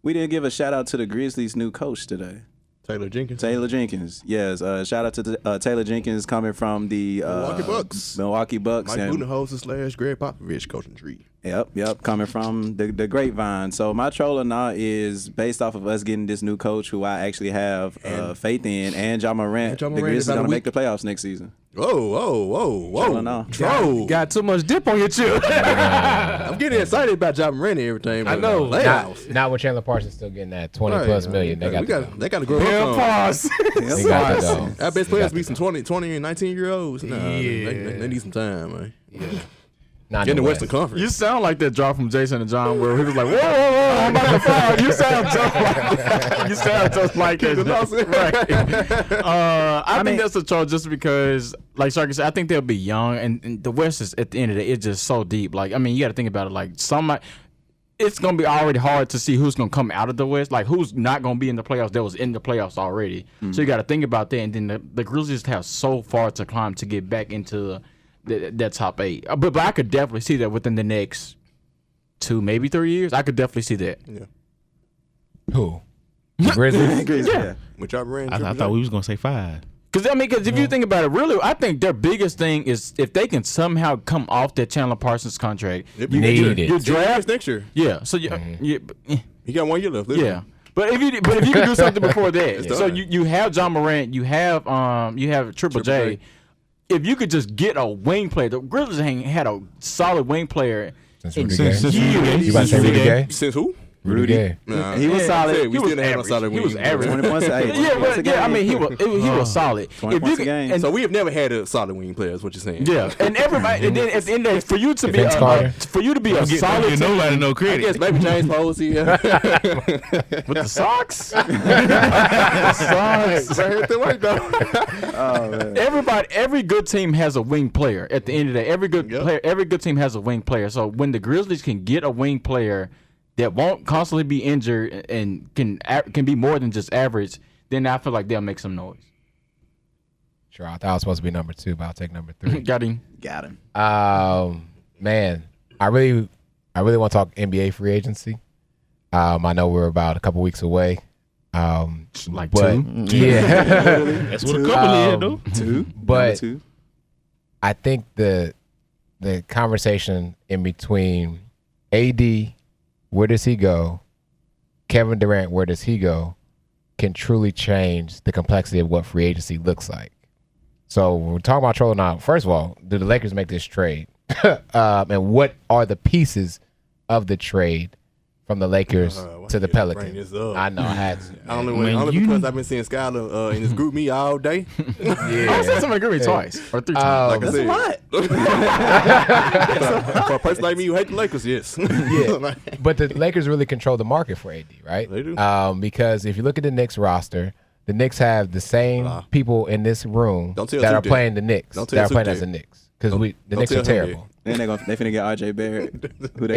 We didn't give a shout out to the Grizzlies' new coach today. Taylor Jenkins. Yes. Shout out to Taylor Jenkins coming from the Milwaukee Bucks. Mike and Budenholzer / Greg Popovich coaching tree. Yep. Coming from the grapevine. So my troll or not is based off of us getting this new coach who I actually have faith in, and Ja Morant. The Grizzlies are going to make the playoffs next season. Whoa. Troll. Got too much dip on your chip. I'm getting excited about Ja Morant and everything. I know. Not with Chandler Parsons still getting that 20 plus million. They got to grow up. Pause. They got the Our best players be some 20 and 19-year-olds. Nah, they need some time, man. Yeah. Not in the Western Conference. You sound like that drop from Jason and John where he was like, whoa, I'm about to foul. You sound just like that. You sound just like that. Right. I think that's the choice just because, like Sharky said, I think they'll be young. And the West is, at the end of the day, it's just so deep. Like, I mean, you got to think about it. Like, it's going to be already hard to see who's going to come out of the West. Like, who's not going to be in the playoffs that was in the playoffs already. Mm-hmm. So you got to think about that. And then the Grizzlies have so far to climb to get back into that top 8. But I could definitely see that within the next 2, maybe 3 years. I could definitely see that. Yeah. Who? The Grizzlies? Yeah. Which I thought we was going to say 5. Because if you think about it, really, I think their biggest thing is if they can somehow come off that Chandler Parsons contract. You draft next year. Yeah. So you got 1 year left. Yeah. But if you can do something before that, so you have Ja Morant, you have Triple J. If you could just get a wing player, the Grizzlies ain't had a solid wing player since Rudy Gay. You about to say Rudy Gay? Since who? Rudy Gay. He was solid. We still have a solid wing. He was average. 20 points a game. I mean, he was solid. 20 points a game. And so we have never had a solid wing player, is what you're saying. Yeah, and everybody, and then at the end of the day, for you to be a solid, nobody no credit. I guess maybe James Posey with the socks. Every good team has a wing player. At the end of the day, every good team has a wing player. So when the Grizzlies can get a wing player that won't constantly be injured and can be more than just average, then I feel like they'll make some noise. Sure, I thought I was supposed to be number 2, but I'll take number 3. Got him. Man, I really want to talk NBA free agency. I know we're about a couple weeks away. Like but, 2? Yeah. That's what a couple is, though. 2. But 2. I think the conversation in between AD, where does he go? Kevin Durant, where does he go? Can truly change the complexity of what free agency looks like. So we're talking about trolling now. First of all, do the Lakers make this trade? And what are the pieces of the trade from the Lakers to the Pelicans? I know I had to. Only because I've been seeing Skyler in this group me all day. I said somebody group me twice or 3 times. Like I said, a lot. For a person like me who hate the Lakers, yes. Yeah. But the Lakers really control the market for AD, right? They do. Because if you look at the Knicks roster, the Knicks have the same people in this room that are playing the Knicks that are playing as the Knicks. Because the Knicks are terrible. Then they finna get RJ Barrett. Who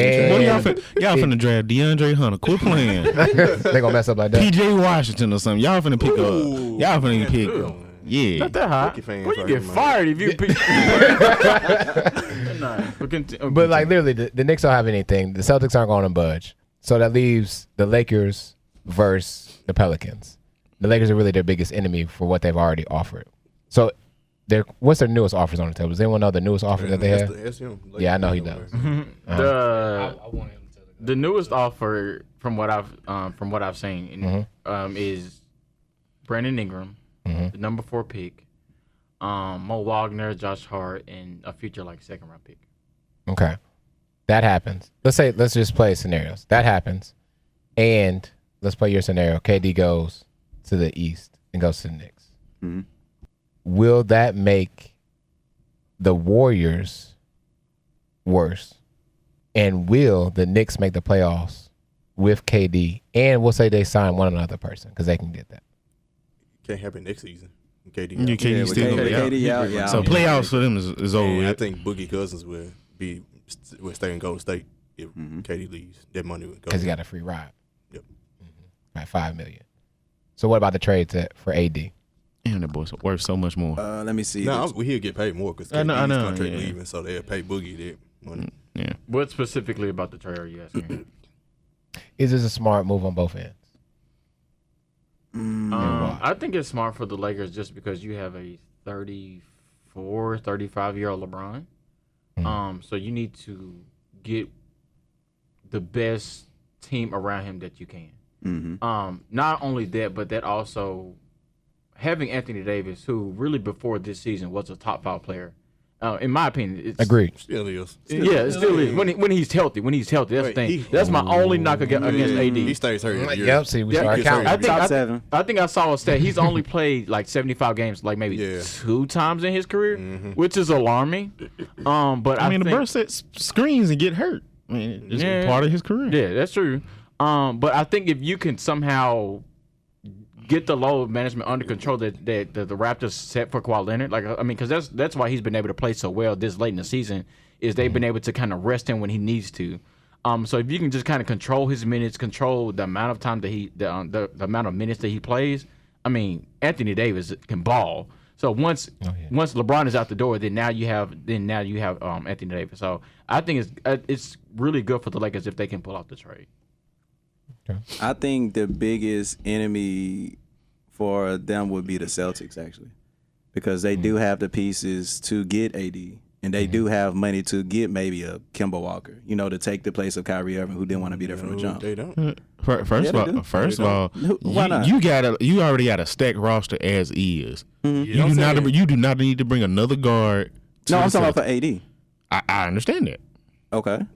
y'all finna draft DeAndre Hunter. Quit playing. They gonna mess up like that. PJ Washington or something. Y'all finna pick up. Y'all finna pick up. Yeah. Not that hot. Well, you get fired if you pick. But like literally, the Knicks don't have anything. The Celtics aren't going to budge. So that leaves the Lakers versus the Pelicans. The Lakers are really their biggest enemy for what they've already offered. So what's their newest offers on the table? Does anyone know the newest offers that they have? Yeah, I know he does. The newest offer from what I've seen is Brandon Ingram, the number 4 pick, Mo Wagner, Josh Hart, and a future second round pick. Okay, that happens. Let's just play scenarios. That happens, and let's play your scenario. KD goes to the East and goes to the Knicks. Mm-hmm. Will that make the Warriors worse? And will the Knicks make the playoffs with KD? And we'll say they sign one another person because they can get that. Can't happen next season. KD out. Yeah. So playoffs for them is over. I think Boogie Cousins will stay in Golden State if KD leaves. That money would go because he got a free ride. Yep. Like $5 million. So what about the trades for AD? Damn, that boy's worth so much more. Let me see. No, he'll get paid more because KD's contract leaving, so they'll pay Boogie that money. Yeah. What specifically about the trade are you asking? Is this a smart move on both ends? I think it's smart for the Lakers just because you have a 34, 35-year-old LeBron. So you need to get the best team around him that you can. Not only that, but that also having Anthony Davis, who really before this season was a top 5 player. In my opinion, it's Agreed. Still is. It still is. When he's healthy. That's the thing. That's my only knock against AD. He stays hurt. Yep. See, we start counting. Top 7. I think I saw a stat. He's only played like 75 games, like maybe 2 times in his career, which is alarming. But I mean, the bird sets screens and get hurt. I mean, it's part of his career. Yeah, that's true. But I think if you can somehow get the load management under control that the Raptors set for Kawhi Leonard, because that's why he's been able to play so well this late in the season, is they've been able to kind of rest him when he needs to. So if you can just kind of control his minutes, control the amount of time that the amount of minutes that he plays, I mean, Anthony Davis can ball. So once LeBron is out the door, then now you have Anthony Davis. So I think it's really good for the Lakers if they can pull off the trade. I think the biggest enemy for them would be the Celtics, actually, because they do have the pieces to get AD, and they do have money to get maybe a Kemba Walker, to take the place of Kyrie Irving, who didn't want to be there from the jump. They don't. First of all, Why not? You already got a stacked roster as is. You do not need to bring another guard. No, I'm talking about for AD. I understand that. Okay.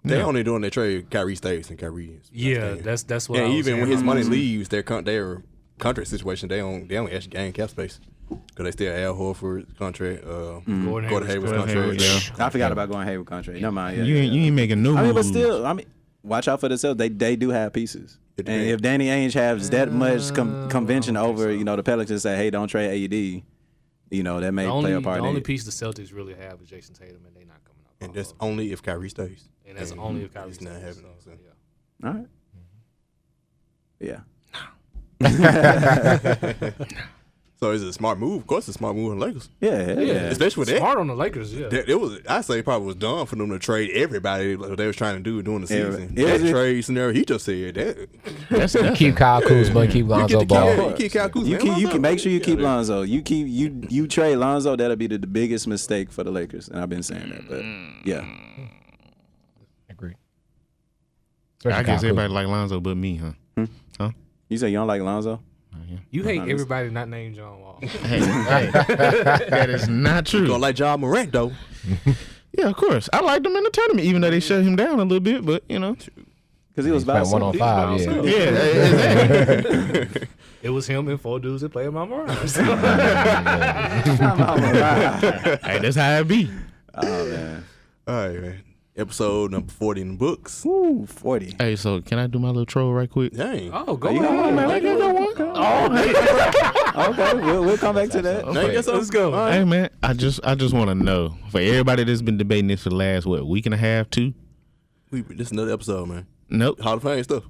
They only doing their trade. Kyrie stays and Kyrie is. Yeah, that's what. And I was even when saying. his money leaves their contract situation, they only actually gain cap space because they still Al Horford contract, Gordon Hayward's contract. I forgot about Gordon Hayward contract. Never mind. You ain't making no moves. But still, watch out for themselves. They do have pieces. And if Danny Ainge has that much convention over, the Pelicans say, hey, don't trade AD, that may play a part in it. The only piece the Celtics really have is Jason Tatum, and they're not coming up. And that's only if Kyrie stays. And that's only if Kyrie stays. stays. Not happening. So. Yeah. All right. Yeah. So is it a smart move? Of course, it's a smart move on the Lakers. Yeah. Especially with that. Smart on the Lakers, yeah. I say probably was dumb for them to trade everybody like they was trying to do during the season. Yeah. That trade scenario, he just said that. Keep Kyle Kuzma, keep Lonzo Ball. You keep Kyle Kuzma. You can make sure you keep Lonzo. You trade Lonzo, that'll be the biggest mistake for the Lakers. And I've been saying that, but yeah. Agreed. I guess everybody like Lonzo but me, huh? You say you don't like Lonzo? You hate everybody not named John Wall. Hey, that is not true. You gonna like Ja Morant though? Yeah, of course. I liked him in the tournament, even though they shut him down a little bit. But because he was about 1-on-5. Yeah. Exactly. It was him and 4 dudes that played Mama Ryan. Hey, that's how it be. Oh man. All right, man. Episode number 40 in the books. Woo, 40. Hey, so can I do my little troll right quick? Dang. Oh, go You got ahead. one, man. I can go one. Okay, we'll come back to that. Okay. Let's go. Hey man, I just want to know, for everybody that's been debating this for the last week and a half, 2. This is another episode, man. Nope. Hall of Fame stuff.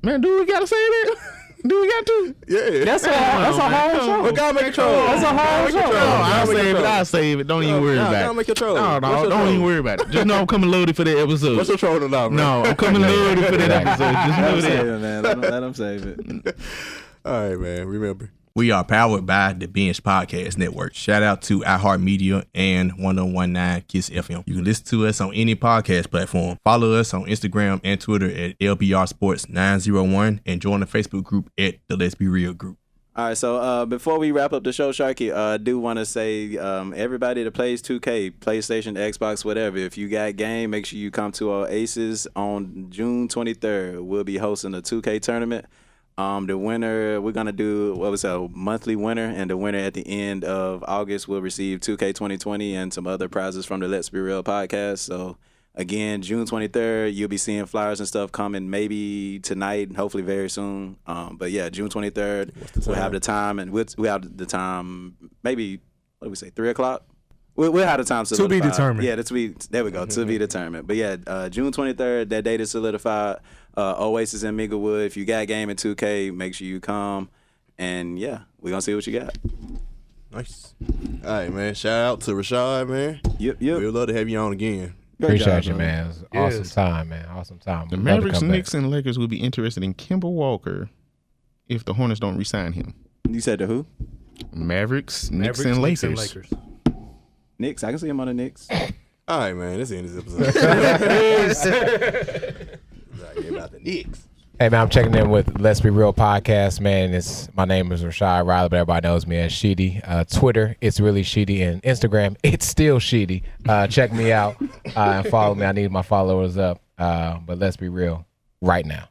Man, do we gotta say that? Do we got to? Yeah. That's a hard show. We gotta make a troll. That's a hard show. I'll save it. Don't even worry about Gotta it. make your troll. No, don't even worry about it. Just know I'm coming loaded for that episode. What's your troll tonight, man? No, I'm coming loaded for that episode. Just know Let him save that. it, man. Let him save it. All right, man. Remember, we are powered by the Binge Podcast Network. Shout out to iHeartMedia and 1019 Kiss FM. You can listen to us on any podcast platform. Follow us on Instagram and Twitter at LBR Sports 901 and join the Facebook group at the Let's Be Real group. All right, so before we wrap up the show, Sharky, I do want to say everybody that plays 2K, PlayStation, Xbox, whatever, if you got game, make sure you come to our Aces on June 23rd. We'll be hosting a 2K tournament. The winner, we're going to do, a monthly winner, and the winner at the end of August will receive 2K 2020 and some other prizes from the Let's Be Real podcast. So, again, June 23rd, you'll be seeing flyers and stuff coming maybe tonight, hopefully very soon. But, yeah, June 23rd, we'll have the time, and we'll have the time maybe, 3 o'clock? We'll have the time solidified. To be determined. Yeah, there we go, to be determined. But, yeah, June 23rd, that date is solidified. Oasis in Minglewood. If you got game in 2K, make sure you come. And, yeah, we're going to see what you got. Nice. All right, man. Shout out to Rashad, man. Yep. We'd love to have you on again. Appreciate job, you, bro. man. It was Yes. awesome time, man. Awesome time. The Love to Mavericks, come back. Knicks, and Lakers would be interested in Kemba Walker if the Hornets don't re-sign him. You said the who? Mavericks, Knicks, and Lakers. Knicks. I can see him on the Knicks. All right, man. Let's end this episode. About the Knicks. Hey, man, I'm checking in with Let's Be Real podcast, man. My name is Rashad Riley, but everybody knows me as Sheedy. Twitter, it's really Sheedy, and Instagram, it's still Sheedy. Check me out and follow me. I need my followers up. But let's be real right now.